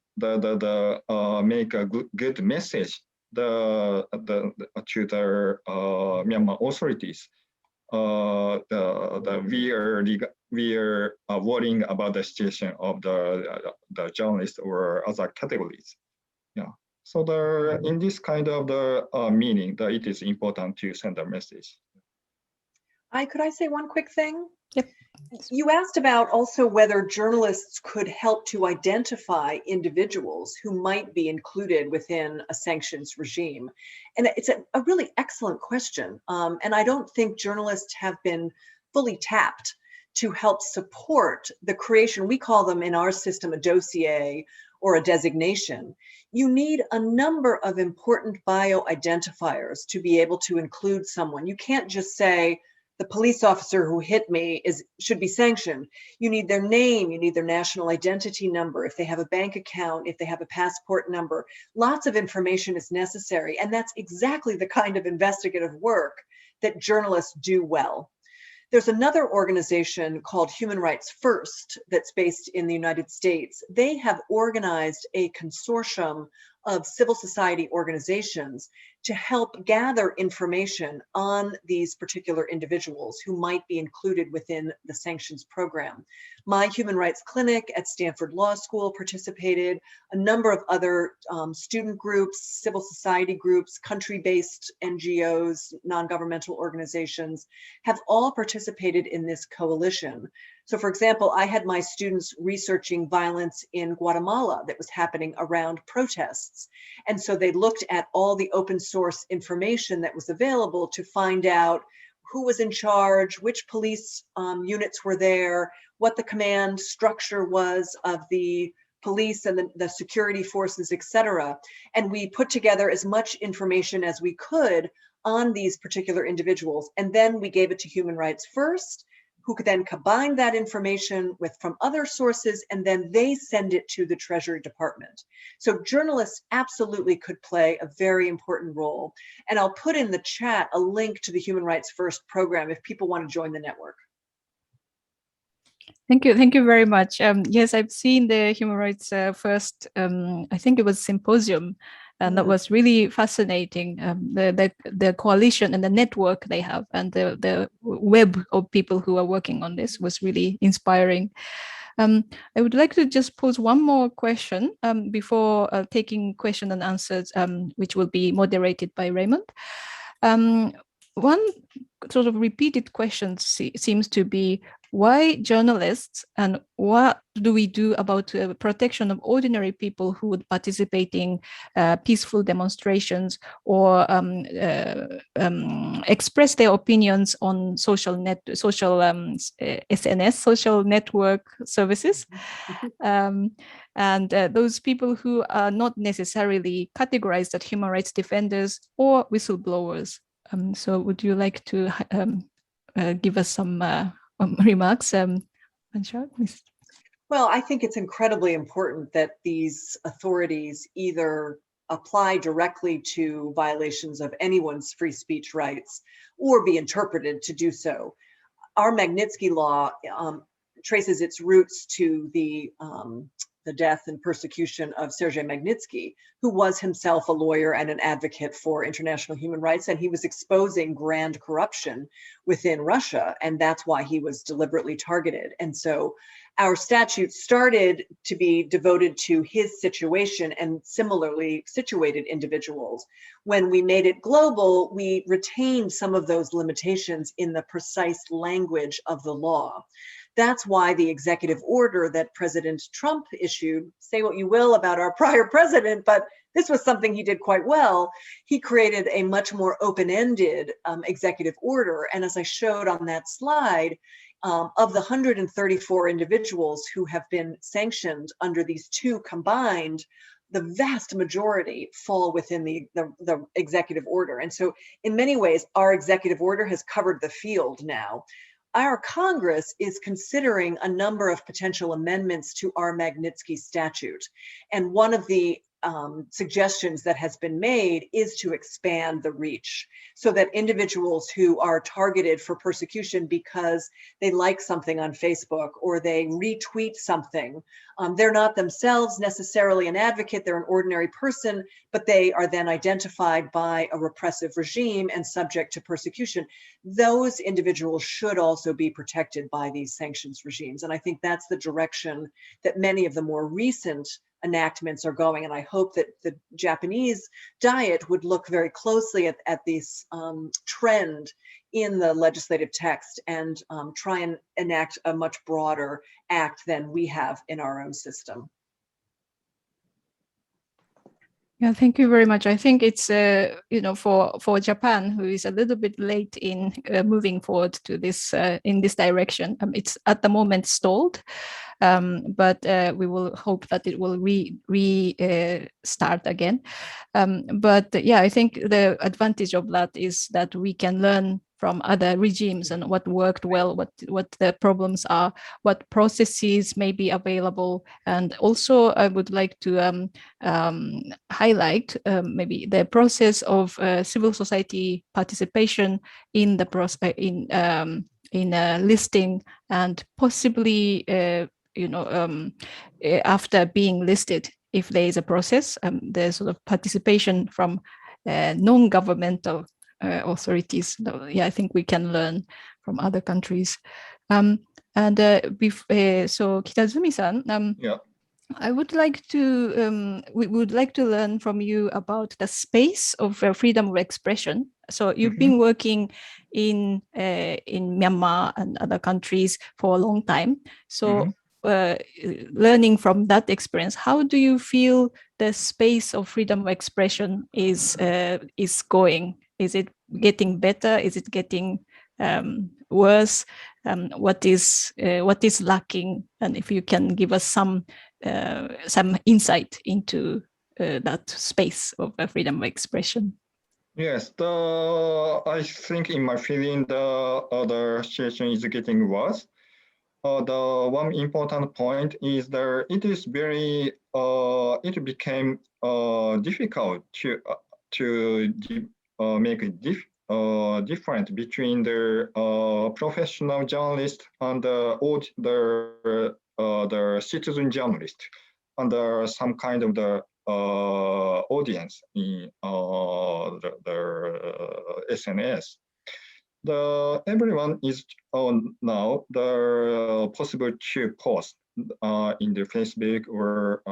make a good message to the Myanmar authorities. We are worrying about the situation of the journalists or other categories. Yeah. So in this kind of the meaning, that it is important to send a message. Could I say one quick thing? Yep. You asked about also whether journalists could help to identify individuals who might be included within a sanctions regime. And it's a really excellent question. And I don't think journalists have been fully tapped to help support the creation, we call them in our system a dossier or a designation. You need a number of important bio-identifiers to be able to include someone. You can't just say, the police officer who hit me should be sanctioned. You need their name, you need their national identity number, if they have a bank account, if they have a passport number. Lots of information is necessary, and that's exactly the kind of investigative work that journalists do well. There's another organization called Human Rights First that's based in the United States. They have organized a consortium of civil society organizations to help gather information on these particular individuals who might be included within the sanctions program. My human rights clinic at Stanford Law School participated, a number of other student groups, civil society groups, country-based NGOs, non-governmental organizations have all participated in this coalition. So for example, I had my students researching violence in Guatemala that was happening around protests. And so they looked at all the open source information that was available to find out who was in charge, which police units were there, what the command structure was of the police and the security forces, et cetera. And we put together as much information as we could on these particular individuals. And then we gave it to Human Rights First, who could then combine that information with from other sources, and then they send it to the Treasury Department. So journalists absolutely could play a very important role. And I'll put in the chat a link to the Human Rights First program if people want to join the network. Thank you very much. Yes, I've seen the Human Rights First, I think it was symposium, and that was really fascinating. The coalition and the network they have, and the web of people who are working on this was really inspiring. I would like to just pose one more question before taking question and answers, which will be moderated by Raymond. One sort of repeated question seems to be, why journalists, and what do we do about protection of ordinary people who would participate in peaceful demonstrations or express their opinions on social SNS, social network services, and those people who are not necessarily categorized as human rights defenders or whistleblowers? So would you like to give us some remarks, Schaack? Well, I think it's incredibly important that these authorities either apply directly to violations of anyone's free speech rights or be interpreted to do so. Our Magnitsky law traces its roots to the death and persecution of Sergei Magnitsky, who was himself a lawyer and an advocate for international human rights, and he was exposing grand corruption within Russia, and that's why he was deliberately targeted. And so our statute started to be devoted to his situation and similarly situated individuals. When we made it global, we retained some of those limitations in the precise language of the law. That's why the executive order that President Trump issued, say what you will about our prior president, but this was something he did quite well. He created a much more open-ended executive order. And as I showed on that slide, of the 134 individuals who have been sanctioned under these two combined, the vast majority fall within the executive order. And so in many ways, our executive order has covered the field now. Our Congress is considering a number of potential amendments to our Magnitsky statute. And one of the suggestions that has been made is to expand the reach so that individuals who are targeted for persecution because they like something on Facebook or they retweet something, they're not themselves necessarily an advocate, they're an ordinary person, but they are then identified by a repressive regime and subject to persecution. Those individuals should also be protected by these sanctions regimes. And I think that's the direction that many of the more recent enactments are going. And I hope that the Japanese Diet would look very closely at this trend in the legislative text and try and enact a much broader act than we have in our own system. Yeah, thank you very much. I think it's for Japan, who is a little bit late in moving forward to this in this direction. It's at the moment stalled, but we will hope that it will restart again. But yeah, I think the advantage of that is that we can learn from other regimes and what worked well, what the problems are, what processes may be available. And also I would like to highlight maybe the process of civil society participation in the process, in listing, and possibly after being listed, if there is a process, the sort of participation from non-governmental authorities. Yeah, I think we can learn from other countries. So Kitazumi-san, Yeah. I would like to, we would like to learn from you about the space of freedom of expression. So you've been working in Myanmar and other countries for a long time. So learning from that experience, how do you feel the space of freedom of expression is going? Is it getting better? Is it getting worse? What is lacking? And if you can give us some insight into that space of freedom of expression. Yes, I think in my feeling the situation is getting worse. The one important point is that it is very it became difficult to make it different between the professional journalist and the citizen journalist and some kind of the audience in the SNS. Everyone is now the possible to post in the Facebook or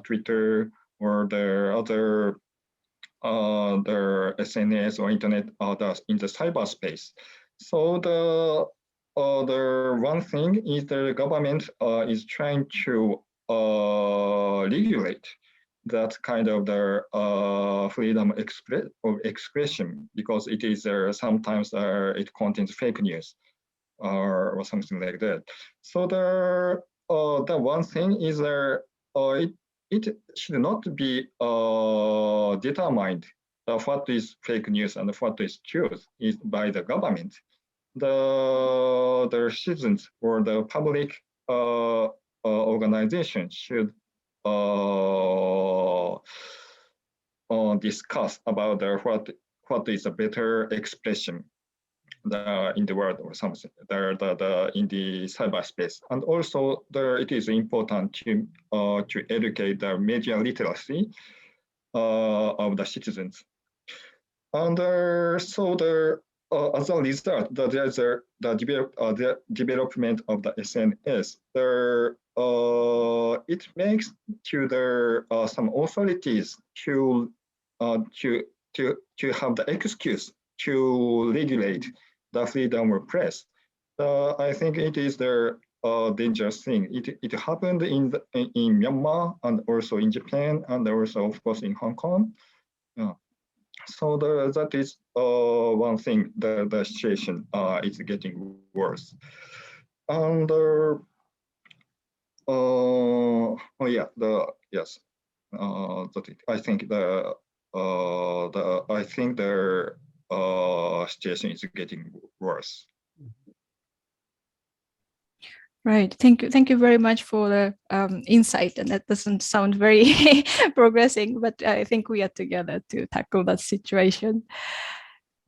Twitter or the other the SNS or internet in the cyberspace. So the one thing is the government is trying to regulate that kind of the freedom of expression, because it is sometimes it contains fake news or something like that. So the one thing is it should not be determined what is fake news and what is truth is by the government. The citizens or the public organization should discuss about what is a better expression in the world or something in the cyberspace. And also it is important to educate the media literacy of the citizens. And so as a result, there's the development of the SNS. It makes to some authorities to have the excuse to regulate the freedom of press. I think it is the dangerous thing. It happened in Myanmar and also in Japan and also of course in Hong Kong. So that is one thing. The situation is getting worse. And yes. I think the situation is getting worse. Right. Thank you very much for the insight. And that doesn't sound very progressing, but I think we are together to tackle that situation.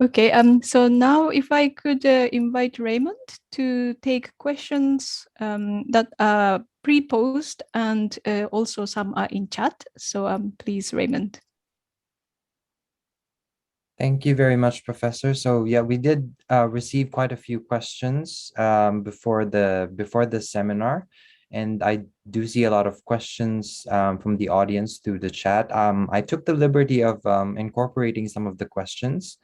Okay. So now, if I could invite Raymond to take questions that are pre-posed and also some are in chat. So please, Raymond. Thank you very much, Professor. So yeah, we did receive quite a few questions before the seminar, and I do see a lot of questions from the audience through the chat. I took the liberty of incorporating some of the questions,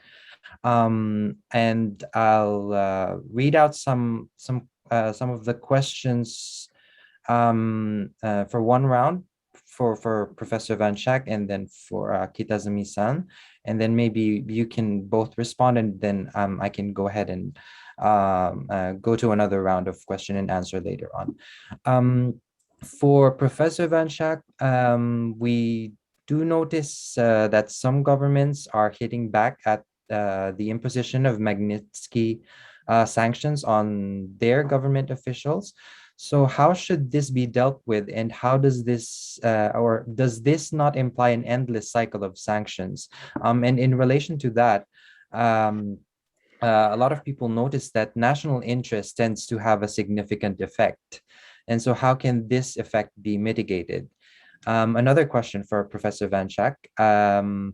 and I'll read out some of the questions for one round for Professor Van Schaack and then for Kitazumi-san, and then maybe you can both respond, and then I can go ahead and go to another round of question and answer later on. For Professor Van Schaack, we do notice that some governments are hitting back at the imposition of Magnitsky sanctions on their government officials. So how should this be dealt with, and how does this or does this not imply an endless cycle of sanctions? And in relation to that, a lot of people notice that national interest tends to have a significant effect. And so how can this effect be mitigated? Another question for Professor Van Schaack.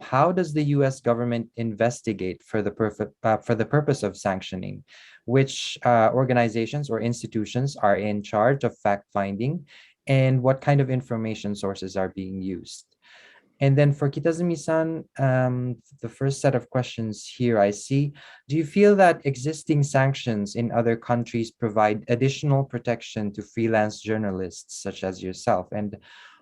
How does the US government investigate for the purpose of sanctioning? Which organizations or institutions are in charge of fact-finding, and what kind of information sources are being used? And then for Kitazumi-san, the first set of questions here I see, do you feel that existing sanctions in other countries provide additional protection to freelance journalists such as yourself? And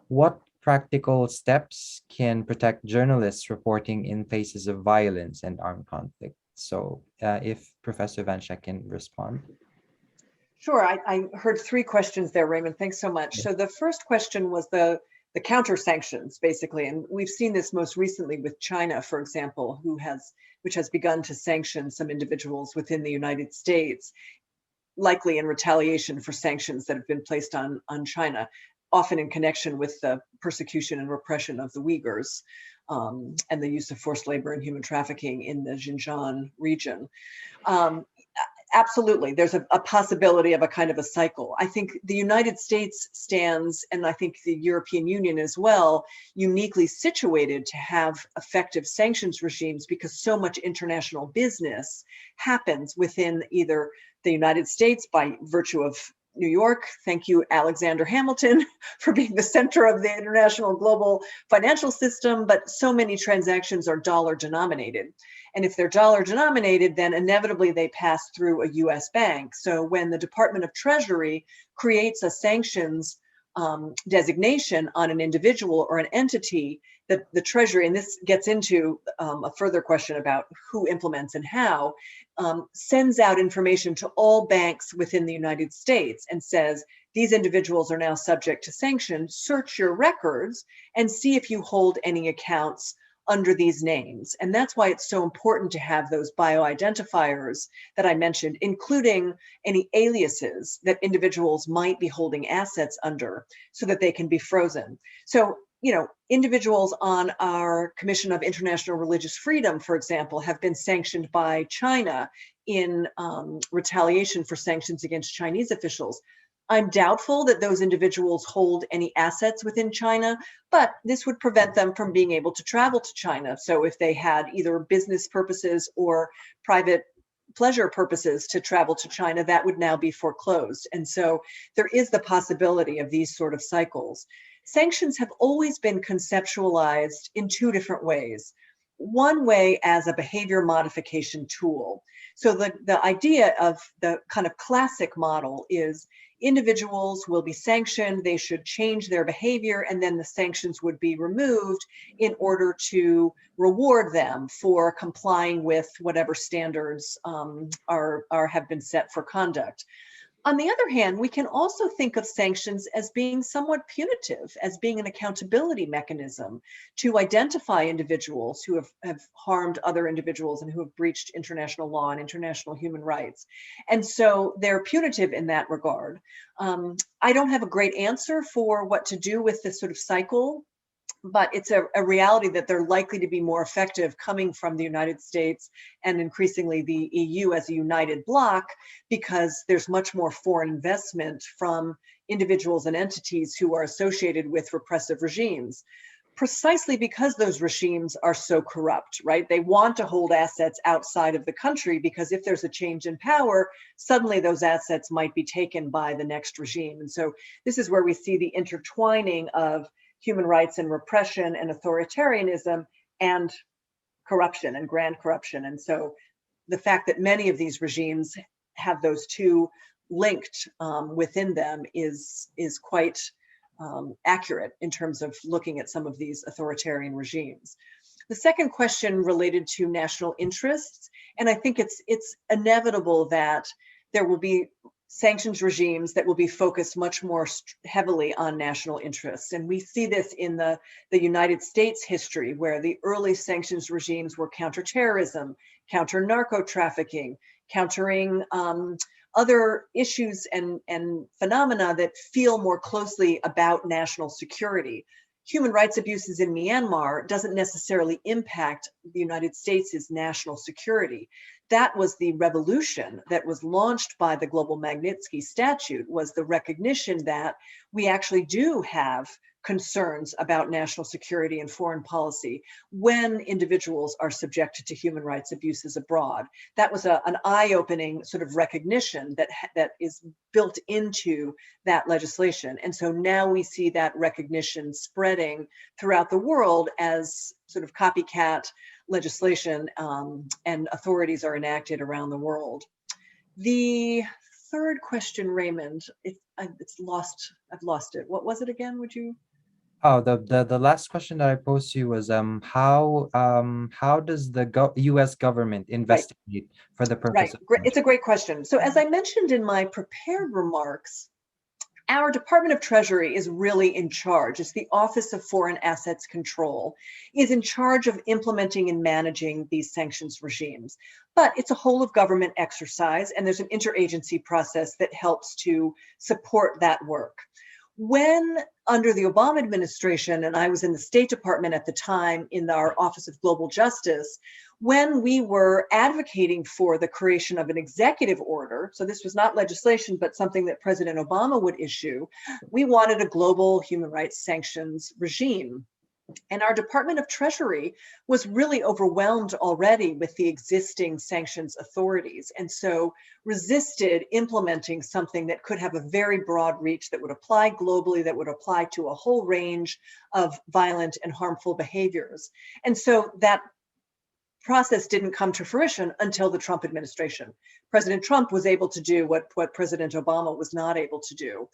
what practical steps can protect journalists reporting in places of violence and armed conflict? So if Professor Van Schaack can respond. Sure, I heard three questions there, Raymond. Thanks so much. So the first question was the counter sanctions, basically, and we've seen this most recently with China, for example, which has begun to sanction some individuals within the United States, likely in retaliation for sanctions that have been placed on China, often in connection with the persecution and repression of the Uyghurs and the use of forced labor and human trafficking in the Xinjiang region. Absolutely, there's a possibility of a kind of a cycle. I think the United States stands, and I think the European Union as well, uniquely situated to have effective sanctions regimes because so much international business happens within either the United States by virtue of New York. Thank you, Alexander Hamilton, for being the center of the international global financial system, but so many transactions are dollar denominated. And if they're dollar denominated, then inevitably they pass through a US bank. So when the Department of Treasury creates a sanctions designation on an individual or an entity, that the Treasury, and this gets into a further question about who implements and how, sends out information to all banks within the United States and says, these individuals are now subject to sanctions, search your records and see if you hold any accounts under these names. And that's why it's so important to have those bioidentifiers that I mentioned, including any aliases that individuals might be holding assets under so that they can be frozen. So, you know, individuals on our Commission of International Religious Freedom, for example, have been sanctioned by China in retaliation for sanctions against Chinese officials. I'm doubtful that those individuals hold any assets within China, but this would prevent them from being able to travel to China. So if they had either business purposes or private pleasure purposes to travel to China, that would now be foreclosed. And so there is the possibility of these sort of cycles. Sanctions have always been conceptualized in two different ways. One way as a behavior modification tool. So the idea of the kind of classic model is individuals will be sanctioned, they should change their behavior, and then the sanctions would be removed in order to reward them for complying with whatever standards have been set for conduct. On the other hand, we can also think of sanctions as being somewhat punitive, as being an accountability mechanism to identify individuals who have harmed other individuals and who have breached international law and international human rights. And so they're punitive in that regard. I don't have a great answer for what to do with this sort of cycle, but it's a reality that they're likely to be more effective coming from the United States and increasingly the EU as a united bloc, because there's much more foreign investment from individuals and entities who are associated with repressive regimes, precisely because those regimes are so corrupt, right? They want to hold assets outside of the country because if there's a change in power, suddenly those assets might be taken by the next regime. And so this is where we see the intertwining of human rights and repression and authoritarianism and corruption and grand corruption. And so the fact that many of these regimes have those two linked within them is quite accurate in terms of looking at some of these authoritarian regimes. The second question related to national interests, and I think it's inevitable that there will be sanctions regimes that will be focused much more heavily on national interests. And we see this in the United States history, where the early sanctions regimes were counterterrorism, counter narco trafficking, countering other issues and phenomena that feel more closely about national security. Human rights abuses in Myanmar doesn't necessarily impact the United States' national security. That was the revolution that was launched by the Global Magnitsky Statute, was the recognition that we actually do have concerns about national security and foreign policy when individuals are subjected to human rights abuses abroad. That was an eye-opening sort of recognition that is built into that legislation. And so now we see that recognition spreading throughout the world as sort of copycat legislation and authorities are enacted around the world. The third question, Raymond, it's lost. I've lost it. What was it again? Would you? Oh, the last question that I posed to you was how does the U.S. government investigate for the purpose of It's a great question. So as I mentioned in my prepared remarks, our Department of Treasury is really in charge. It's the Office of Foreign Assets Control, is in charge of implementing and managing these sanctions regimes. But it's a whole of government exercise, and there's an interagency process that helps to support that work. When under the Obama administration, and I was in the State Department at the time in our Office of Global Justice, when we were advocating for the creation of an executive order, so this was not legislation, but something that President Obama would issue, we wanted a global human rights sanctions regime. And our Department of Treasury was really overwhelmed already with the existing sanctions authorities, and so resisted implementing something that could have a very broad reach that would apply globally, that would apply to a whole range of violent and harmful behaviors. And so that process didn't come to fruition until the Trump administration. President Trump was able to do what President Obama was not able to do.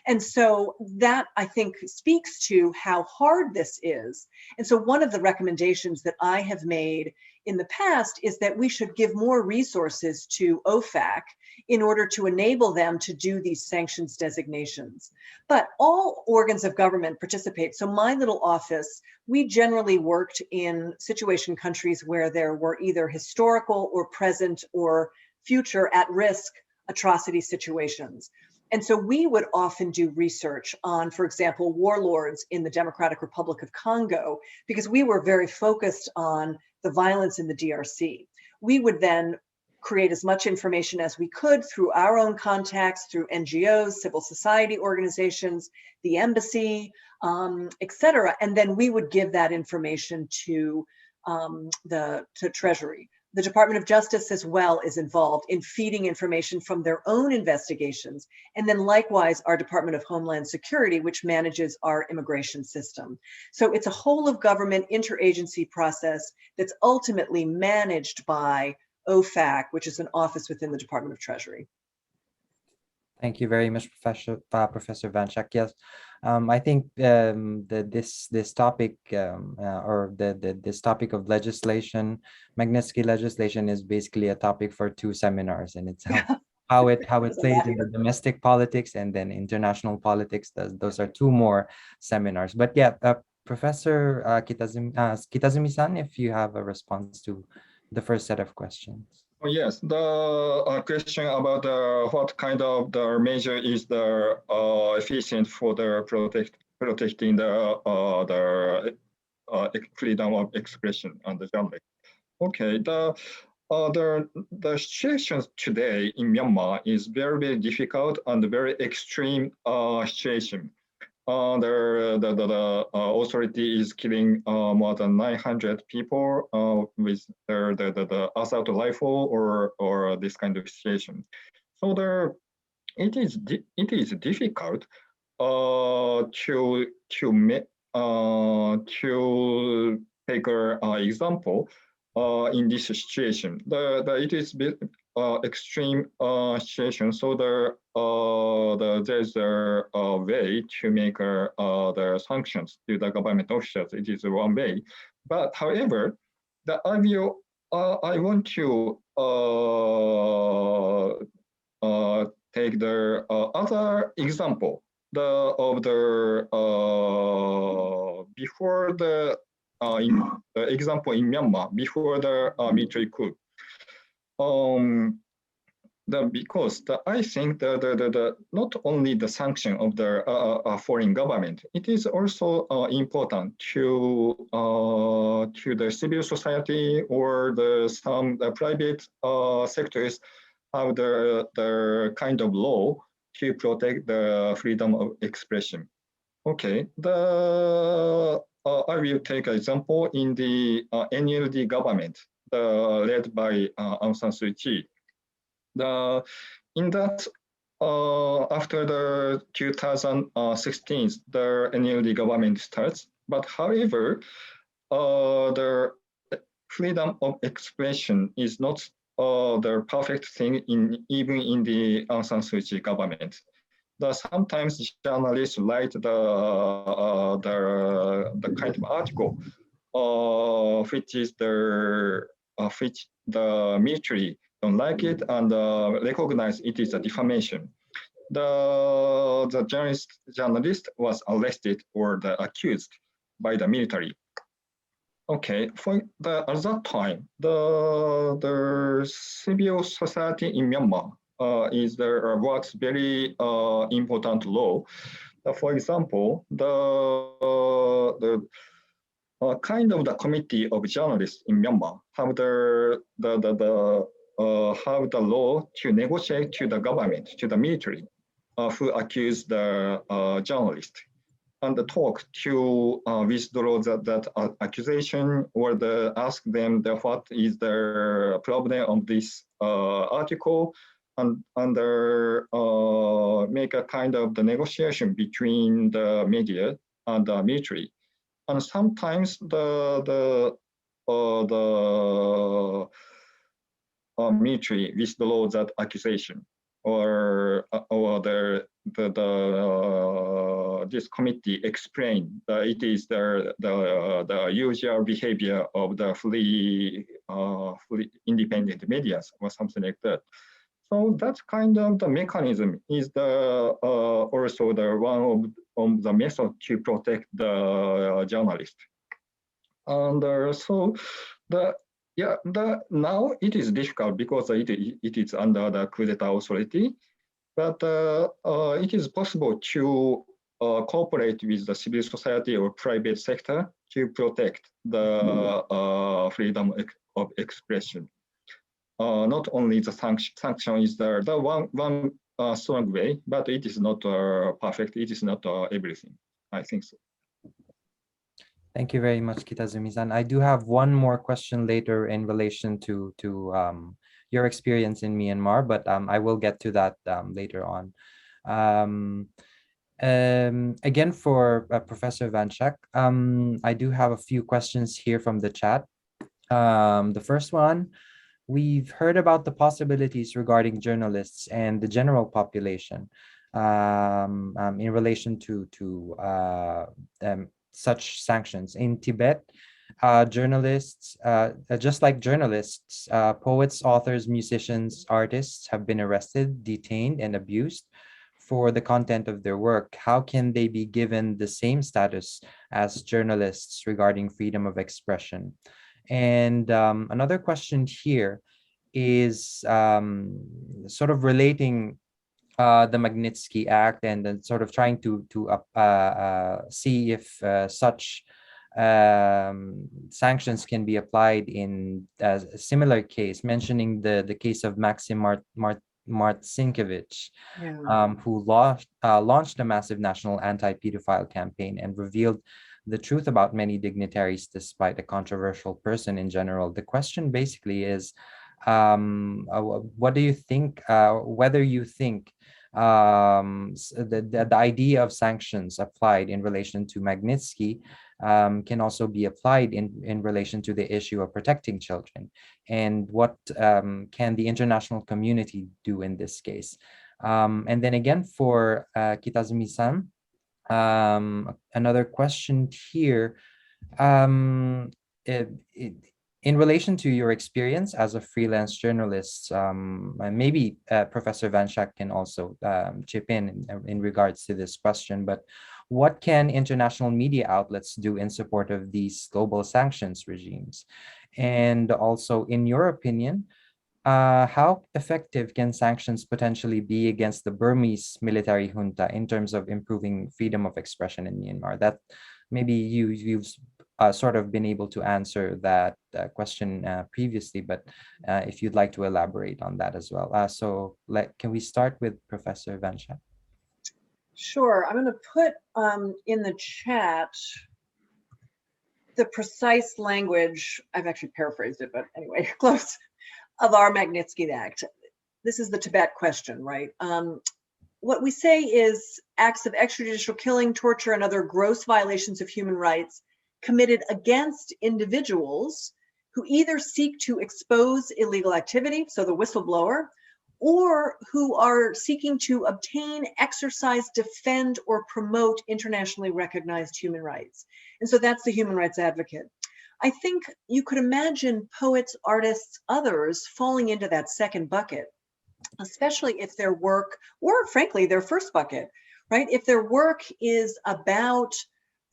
And so that, I think, speaks to how hard this is. And so one of the recommendations that I have made in the past is that we should give more resources to OFAC in order to enable them to do these sanctions designations. But all organs of government participate. So my little office, we generally worked in situation countries where there were either historical or present or future at-risk atrocity situations. And so we would often do research on, for example, warlords in the Democratic Republic of Congo, because we were very focused on the violence in the DRC. We would then create as much information as we could through our own contacts, through NGOs, civil society organizations, the embassy, et cetera. And then we would give that information to Treasury. The Department of Justice as well is involved in feeding information from their own investigations. And then likewise, our Department of Homeland Security, which manages our immigration system. So it's a whole of government interagency process that's ultimately managed by OFAC, which is an office within the Department of Treasury. Thank you very much, Professor Van Schaack. Yes, I think this topic this topic of legislation, Magnitsky legislation, is basically a topic for 2 seminars, and it's how it plays in the domestic politics and then international politics. Those are 2 more seminars. But yeah, Professor Kitazumi-san, if you have a response to the first set of questions. Oh, yes, the question about what kind of the measure is the efficient for the protecting the freedom of expression and the journalism. Okay, the situation today in Myanmar is very, very difficult and very extreme situation. The authority is killing more than 900 people with the assault rifle or this kind of situation. So it is difficult to take an example in this situation. It is extreme situation. So there's a way to make the sanctions to the government officials. It is one way. But however, I want to take the other example before the example in Myanmar before the military coup. Because I think not only the sanction of the foreign government, it is also important to the civil society or some private sectors have the kind of law to protect the freedom of expression. Okay, I will take an example in the NLD government, led by Aung San Suu Kyi. In that, after the 2016, the NLD government starts. But however, the freedom of expression is not the perfect thing even in the Aung San Suu Kyi government. Sometimes journalists write the kind of article which the military don't like it and recognize it is a defamation. The journalist was arrested or accused by the military. Okay, at that time, the civil society in Myanmar works very important law. For example, the kind of the committee of journalists in Myanmar have the law to negotiate to the government, to the military, who accuse the journalist, and talk to withdraw that accusation or ask them what is the problem of this article, and make a kind of the negotiation between the media and the military. And sometimes the military withdraw that accusation, or this committee explain that it is the usual behavior of the free independent media or something like that. So that kind of the mechanism is also the one of the method to protect the journalist. And so now it is difficult because it is under the coup d'etat authority, but it is possible to cooperate with the civil society or private sector to protect the freedom of expression. Not only the sanction is the one strong way, but it is not perfect. It is not everything. I think so. Thank you very much, Kitazumi-san. I do have one more question later in relation to your experience in Myanmar, but I will get to that later on. Again, for Professor Van Schaack, I do have a few questions here from the chat. The first one, we've heard about the possibilities regarding journalists and the general population in relation to such sanctions. In Tibet, journalists, just like journalists, poets, authors, musicians, artists have been arrested, detained, and abused for the content of their work. How can they be given the same status as journalists regarding freedom of expression? And another question here is sort of relating the Magnitsky Act, and then sort of trying to see if such sanctions can be applied in a similar case, mentioning the case of Maxim Marcinkiewicz, who launched a massive national anti-pedophile campaign and revealed the truth about many dignitaries despite a controversial person in general. The question basically is, what do you think, whether you think the idea of sanctions applied in relation to Magnitsky can also be applied in relation to the issue of protecting children, and what can the international community do in this case? And then again, for Kitazumi-san, another question here. In relation to your experience as a freelance journalist, maybe Professor Van Schaack can also chip in regards to this question, but what can international media outlets do in support of these global sanctions regimes? And also, in your opinion, how effective can sanctions potentially be against the Burmese military junta in terms of improving freedom of expression in Myanmar? That maybe you've sort of been able to answer that question previously, but if you'd like to elaborate on that as well. So can we start with Professor Van Schaack? Sure, I'm going to put in the chat the precise language. I've actually paraphrased it, but anyway, close, of our Magnitsky Act. This is the Tibet question, right? What we say is acts of extrajudicial killing, torture, and other gross violations of human rights committed against individuals who either seek to expose illegal activity, so the whistleblower, or who are seeking to obtain, exercise, defend, or promote internationally recognized human rights. And so that's the human rights advocate. I think you could imagine poets, artists, others falling into that second bucket, especially if their work, or frankly, their first bucket, right? If their work is about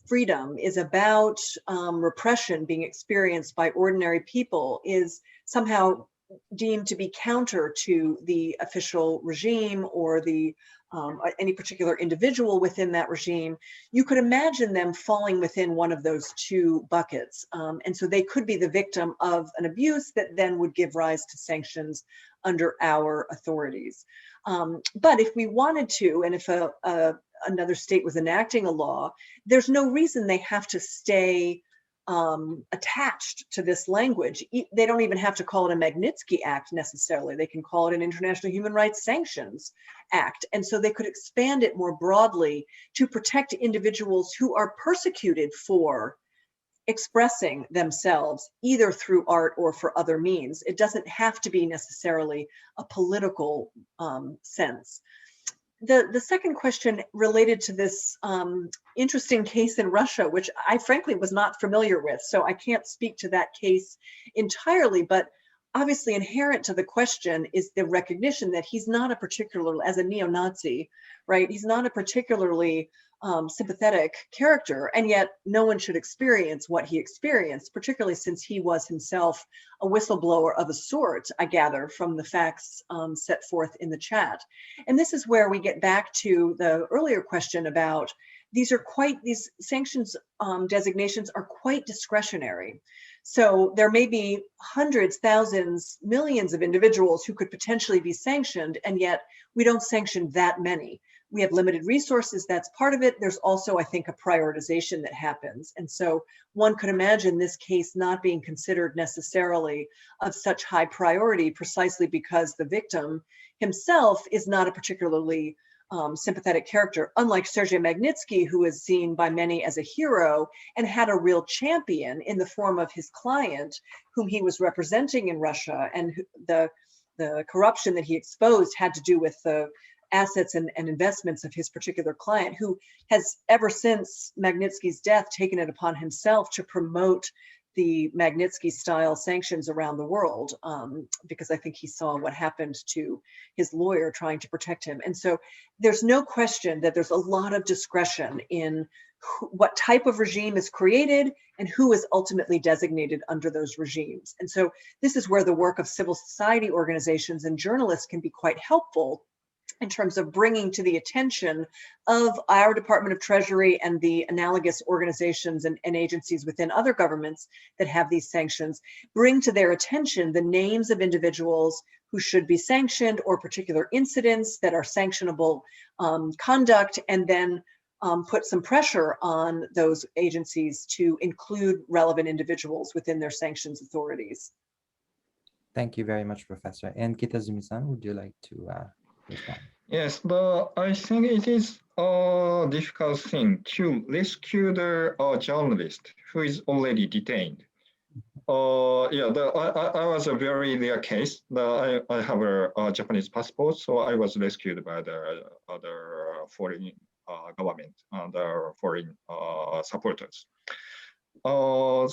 freedom, is about repression being experienced by ordinary people, is somehow deemed to be counter to the official regime or the any particular individual within that regime, you could imagine them falling within one of those two buckets. And so they could be the victim of an abuse that then would give rise to sanctions under our authorities. But if we wanted to, and if another state was enacting a law, there's no reason they have to stay attached to this language. They don't even have to call it a Magnitsky Act necessarily. They can call it an International Human Rights Sanctions Act. And so they could expand it more broadly to protect individuals who are persecuted for expressing themselves either through art or for other means. It doesn't have to be necessarily a political sense. The second question related to this interesting case in Russia, which I frankly was not familiar with, so I can't speak to that case entirely, but obviously inherent to the question is the recognition that he's not a particular, as a neo-Nazi, right? He's not a particularly sympathetic character, and yet no one should experience what he experienced, particularly since he was himself a whistleblower of a sort, I gather, from the facts set forth in the chat. And this is where we get back to the earlier question about these sanctions designations are quite discretionary. So there may be hundreds, thousands, millions of individuals who could potentially be sanctioned, and yet we don't sanction that many. We have limited resources, that's part of it. There's also, I think, a prioritization that happens. And so one could imagine this case not being considered necessarily of such high priority precisely because the victim himself is not a particularly sympathetic character, unlike Sergei Magnitsky, who is seen by many as a hero and had a real champion in the form of his client, whom he was representing in Russia. And the corruption that he exposed had to do with the assets and investments of his particular client, who has ever since Magnitsky's death taken it upon himself to promote the Magnitsky style sanctions around the world, because I think he saw what happened to his lawyer trying to protect him. And so there's no question that there's a lot of discretion in what type of regime is created and who is ultimately designated under those regimes. And so this is where the work of civil society organizations and journalists can be quite helpful in terms of bringing to the attention of our Department of Treasury and the analogous organizations and agencies within other governments that have these sanctions, bring to their attention the names of individuals who should be sanctioned or particular incidents that are sanctionable conduct, and then put some pressure on those agencies to include relevant individuals within their sanctions authorities. Thank you very much, Professor. And Kitazumi-san, would you like to respond? Yes, but I think it is a difficult thing to rescue the journalist who is already detained. Yeah, I was a very rare case. I have a Japanese passport, so I was rescued by the other foreign government and foreign supporters. So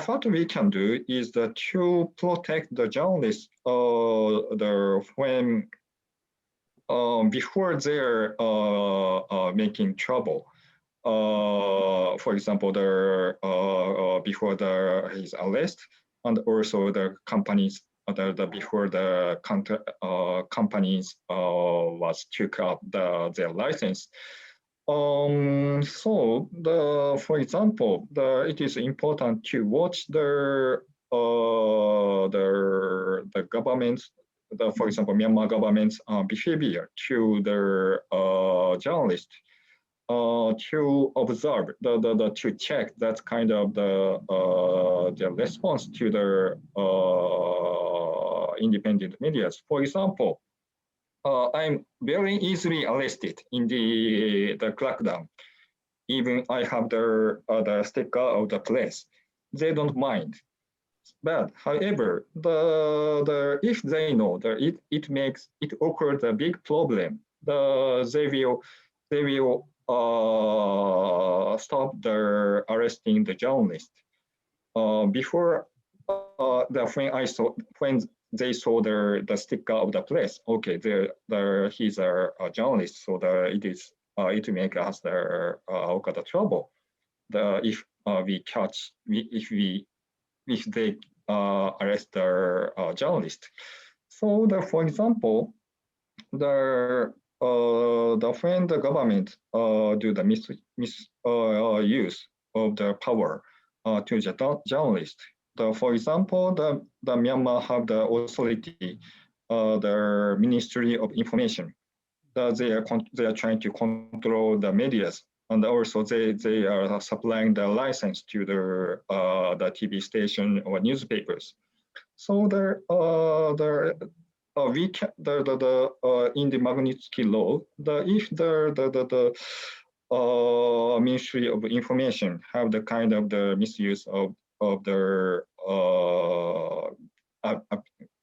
what we can do is that to protect the journalists when before they're making trouble. For example, before his arrest, and also the companies before the companies was took up their license. So for example, it is important to watch the government's for example, Myanmar government's behavior to their journalists, to observe, to check that kind of the response to their independent media. For example, I'm very easily arrested in the crackdown. Even I have the sticker of the press, they don't mind. But however, if they know that it occurs a big problem, they will stop their arresting the journalist. Before when they saw the sticker of the press, okay, he's a journalist, so it makes us the trouble. If we catch, if they arrest the journalist. So for example, when the government do the misuse of the power to the journalist, for example, the Myanmar have the authority, the Ministry of Information. They are trying to control the medias, and also they are supplying the license to the TV station or newspapers. So we can in the Magnitsky law, if the Ministry of Information have the kind of the misuse of their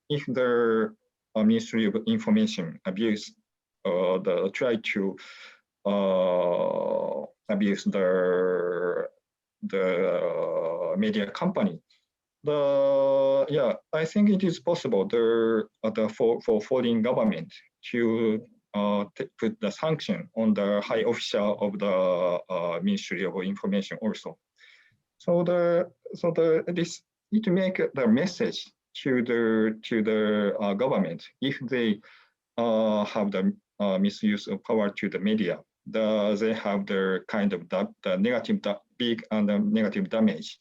if the Ministry of Information abuse try to abuse the media company. I think it is possible for foreign government to put the sanction on the high official of the Ministry of Information also. So it make the message to the government if they have the misuse of power to the media. They have the kind of the negative, big and negative damage.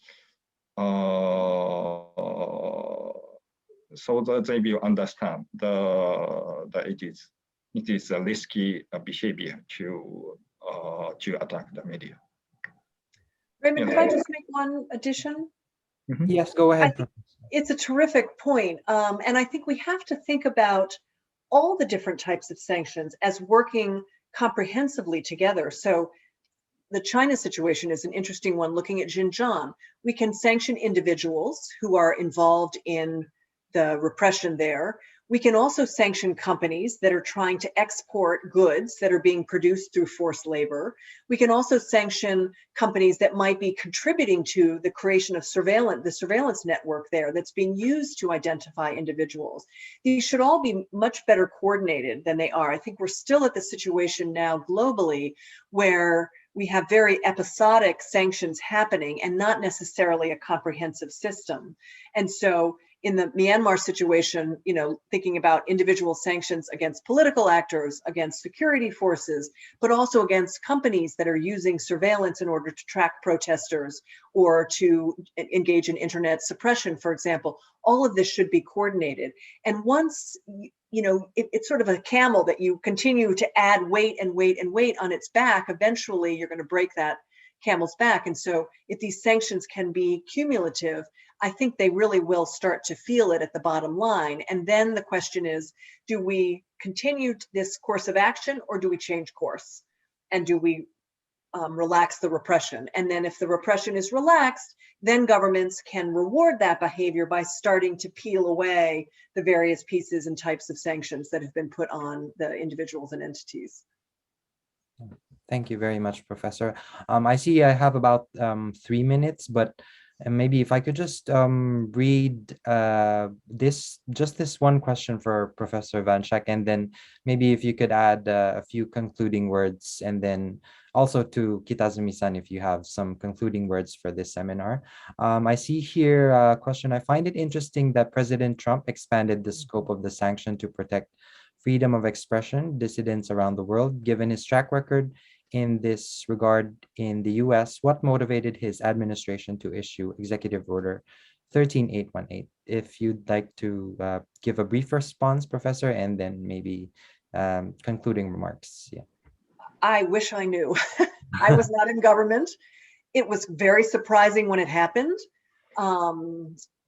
So that they will understand that it is a risky behavior to attack the media. Raymond, could I just make one addition? Mm-hmm. Yes, go ahead. It's a terrific point. And I think we have to think about all the different types of sanctions as working comprehensively together. So the China situation is an interesting one, looking at Xinjiang. We can sanction individuals who are involved in the repression there. We can also sanction companies that are trying to export goods that are being produced through forced labor. We can also sanction companies that might be contributing to the creation of the surveillance network there that's being used to identify individuals. These should all be much better coordinated than they are. I think we're still at the situation now globally where we have very episodic sanctions happening and not necessarily a comprehensive system. And so in the Myanmar situation, thinking about individual sanctions against political actors, against security forces, but also against companies that are using surveillance in order to track protesters or to engage in internet suppression, for example, all of this should be coordinated. And once, it's sort of a camel that you continue to add weight and weight and weight on its back, eventually you're going to break that camel's back. And so if these sanctions can be cumulative, I think they really will start to feel it at the bottom line. And then the question is, do we continue this course of action or do we change course? And do we relax the repression? And then if the repression is relaxed, then governments can reward that behavior by starting to peel away the various pieces and types of sanctions that have been put on the individuals and entities. Thank you very much, Professor. I see I have about 3 minutes, but maybe if I could just read this one question for Professor Van Schaack, and then maybe if you could add a few concluding words, and then also to Kitazumi-san, if you have some concluding words for this seminar. I see here a question. I find it interesting that President Trump expanded the scope of the sanction to protect freedom of expression, dissidents around the world. Given his track record in this regard in the US, what motivated his administration to issue Executive Order 13818. If you'd like to give a brief response, Professor, and then maybe concluding remarks. Yeah. I wish I knew. I was not in government. It was very surprising when it happened.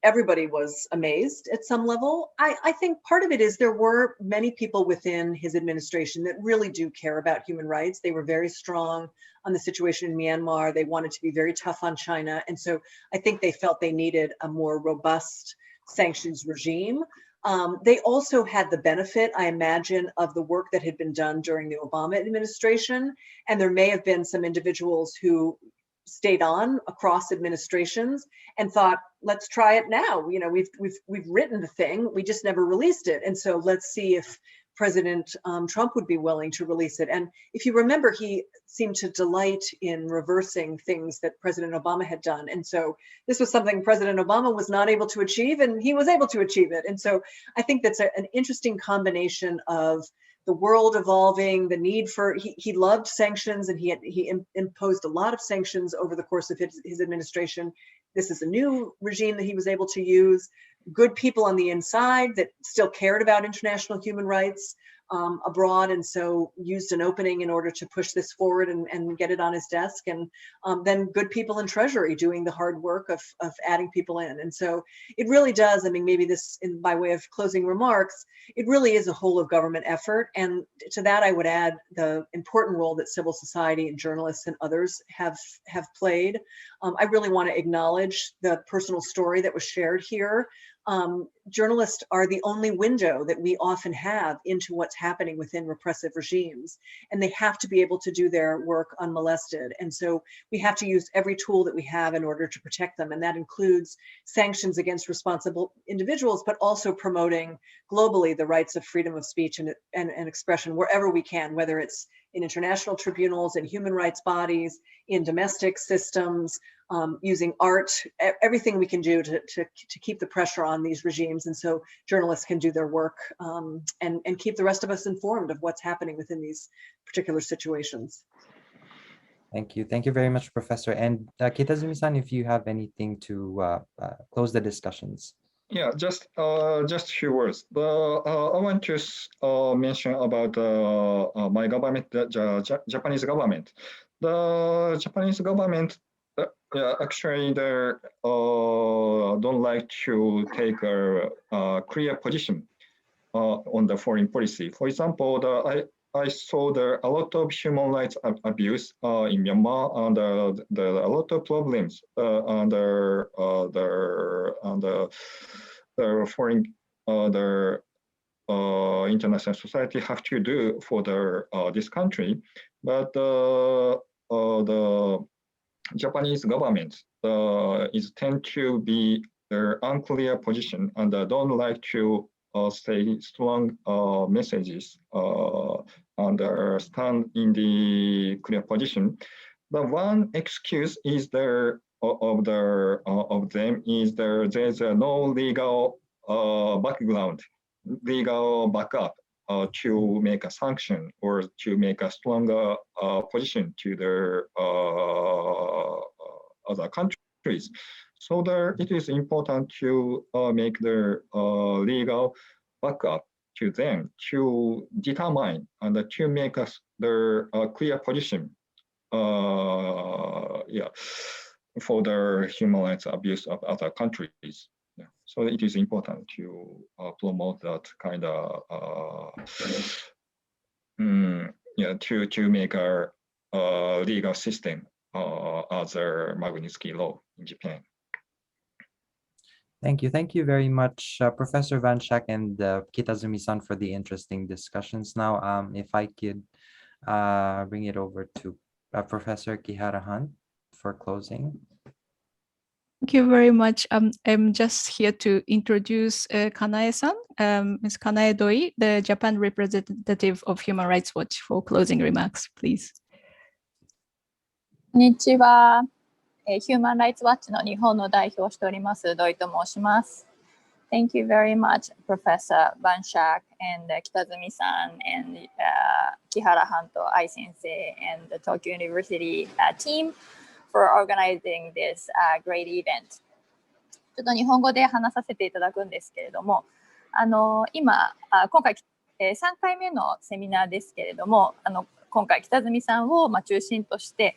Everybody was amazed at some level. I think part of it is there were many people within his administration that really do care about human rights. They were very strong on the situation in Myanmar. They wanted to be very tough on China. And so I think they felt they needed a more robust sanctions regime. They also had the benefit, I imagine, of the work that had been done during the Obama administration. And there may have been some individuals who stayed on across administrations and thought, let's try it now. You know, we've written the thing, we just never released it. And so let's see if President Trump would be willing to release it. And if you remember, he seemed to delight in reversing things that President Obama had done. And so this was something President Obama was not able to achieve, and he was able to achieve it. And so I think that's an interesting combination of the world evolving, the need for, he loved sanctions, and he imposed a lot of sanctions over the course of his administration. This is a new regime that he was able to use. Good people on the inside that still cared about international human rights abroad, and so used an opening in order to push this forward and get it on his desk. And then good people in Treasury doing the hard work of adding people in. And so it really does, I mean, maybe this by way of closing remarks, it really is a whole of government effort. And to that, I would add the important role that civil society and journalists and others have played. I really want to acknowledge the personal story that was shared here. Journalists are the only window that we often have into what's happening within repressive regimes, and they have to be able to do their work unmolested. And so we have to use every tool that we have in order to protect them. And that includes sanctions against responsible individuals, but also promoting globally the rights of freedom of speech and expression wherever we can, whether it's in international tribunals, in human rights bodies, in domestic systems, using art, everything we can do to keep the pressure on these regimes. And so journalists can do their work and keep the rest of us informed of what's happening within these particular situations. Thank you. Thank you very much, Professor. And Kitazumi-san, if you have anything to close the discussions. Yeah, just a few words. I want to mention about my government, the Japanese government. The Japanese government, actually, they don't like to take a clear position on the foreign policy. For example, I saw a lot of human rights abuse in Myanmar, and a lot of problems under the foreign the international society have to do for this country. But the Japanese government is tend to be their unclear position, and don't like to say strong messages and stand in the clear position. The one excuse is of them is there's no legal background, legal backup to make a sanction or to make a stronger position to their other countries. So it is important to make their legal backup to them to determine and to make their clear position for the human rights abuse of other countries. Yeah. So it is important to promote that kind of to make our legal system as a Magnitsky law in Japan. Thank you. Thank you very much, Professor Van Schaack and Kitazumi-san, for the interesting discussions. Now, if I could bring it over to Professor Kihara-Hunt for closing. Thank you very much. I'm just here to introduce Kanae-san, Ms. Kanae Doi, the Japan representative of Human Rights Watch, for closing remarks, please. こんにちは。ヒューマンライツワッチの日本の代表をしております土井と申します。Thank you very much, Professor Van Schaack and Kitazumi-san and Kihara-Hunt, Ai Sensei, and the Tokyo University team for organizing this great event. ちょっと日本語で話させていただくんですけれども、今回、3回目のセミナーですけれども、今回北住さんを中心として、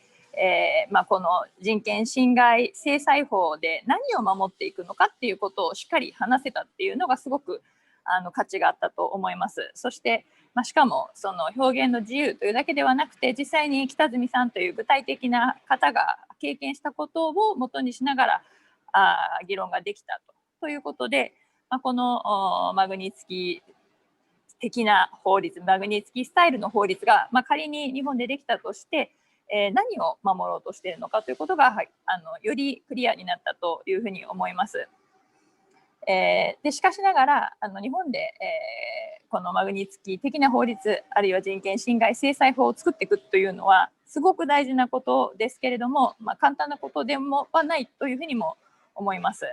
この人権侵害制裁法で何を守っていくのかっていうことをしっかり話せたっていうのがすごく価値があったと思います。そして、しかもその表現の自由というだけではなくて、実際に北住さんという具体的な方が経験したことを元にしながら議論ができたということで、このマグニツキー的な法律、マグニツキースタイルの法律が、仮に日本でできたとして、何を守ろうとしているのかということが、よりクリアになったというふうに思います。でしかしながら日本で、このマグニツキー的な法律あるいは人権侵害制裁法を作っていくというのはすごく大事なことですけれども、簡単なことでもはないというふうにも思います。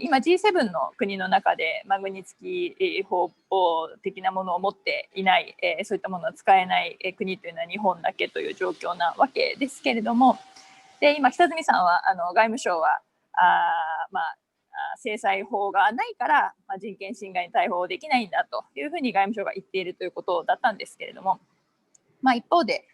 今 G7 の国の中でマグニツキー法的なものを持っていない、そういったものは使えない国というのは日本だけという状況なわけですけれども、で今北住さんは外務省は制裁法がないから、人権侵害に対応できないんだというふうに外務省が言っているということだったんですけれども、一方で、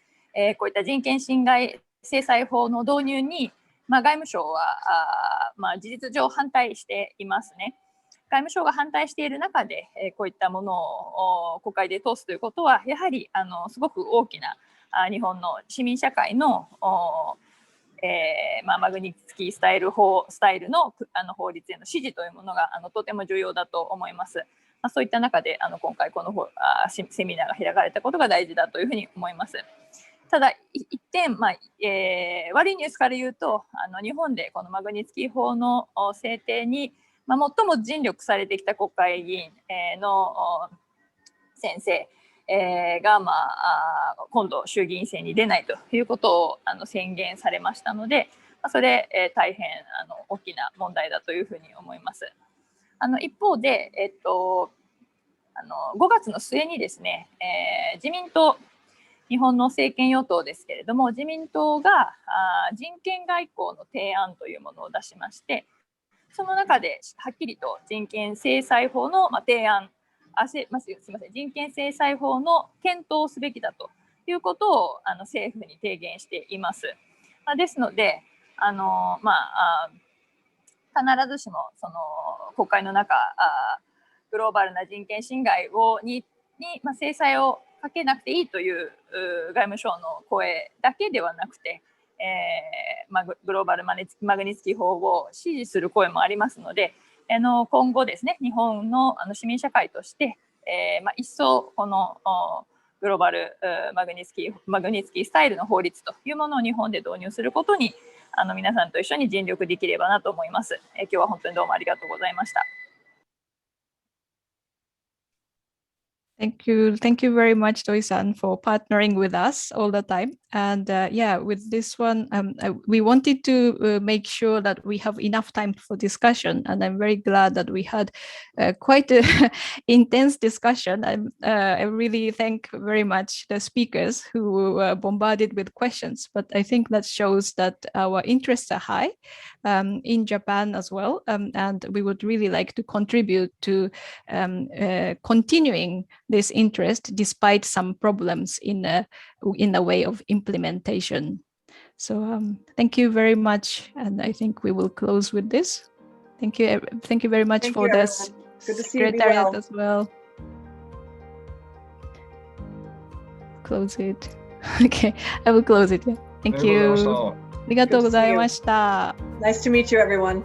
こういった人権侵害制裁法の導入に、外務省は事実上反対していますね。外務省が反対している中で、こういったものを国会で通すということはやはりすごく大きな日本の市民社会のマグニツキースタイルの法律への支持というものがとても重要だと思います。そういった中で今回このセミナーが開かれたことが大事だというふうに思います。ただ一点、悪いニュースから言うと日本でこのマグニツキー法の制定に、最も尽力されてきた国会議員の先生が、今度衆議院選に出ないということを宣言されましたので、それ、大変大きな問題だというふうに思います。一方で、5月の末にですね、自民党、日本の政権与党ですけれども、自民党が人権外交の提案というものを出しまして、その中ではっきりと人権制裁法の提案、人権制裁法の検討をすべきだということを政府に提言しています。ですので必ずしもその国会の中グローバルな人権侵害に制裁をかけなくていいという外務省の声だけではなくて、グローバルマグニツキー法を支持する声もありますので、今後ですね、日本の市民社会として、一層このグローバルマグニツキースタイルの法律というものを日本で導入することに皆さんと一緒に尽力できればなと思います。今日は本当にどうもありがとうございました。Thank you very much, Doi-san, for partnering with us all the time. And with this one, we wanted to make sure that we have enough time for discussion. And I'm very glad that we had quite an intense discussion. I really thank very much the speakers who were bombarded with questions. But I think that shows that our interests are high in Japan as well. And we would really like to contribute to continuing this interest despite some problems in the way of implementation. So thank you very much, and I think we will close with this. Thank you very much for this secretariat as well. Close it. Okay, I will close it. Yeah. Thank you. ありがとうございました。Nice to meet you, everyone.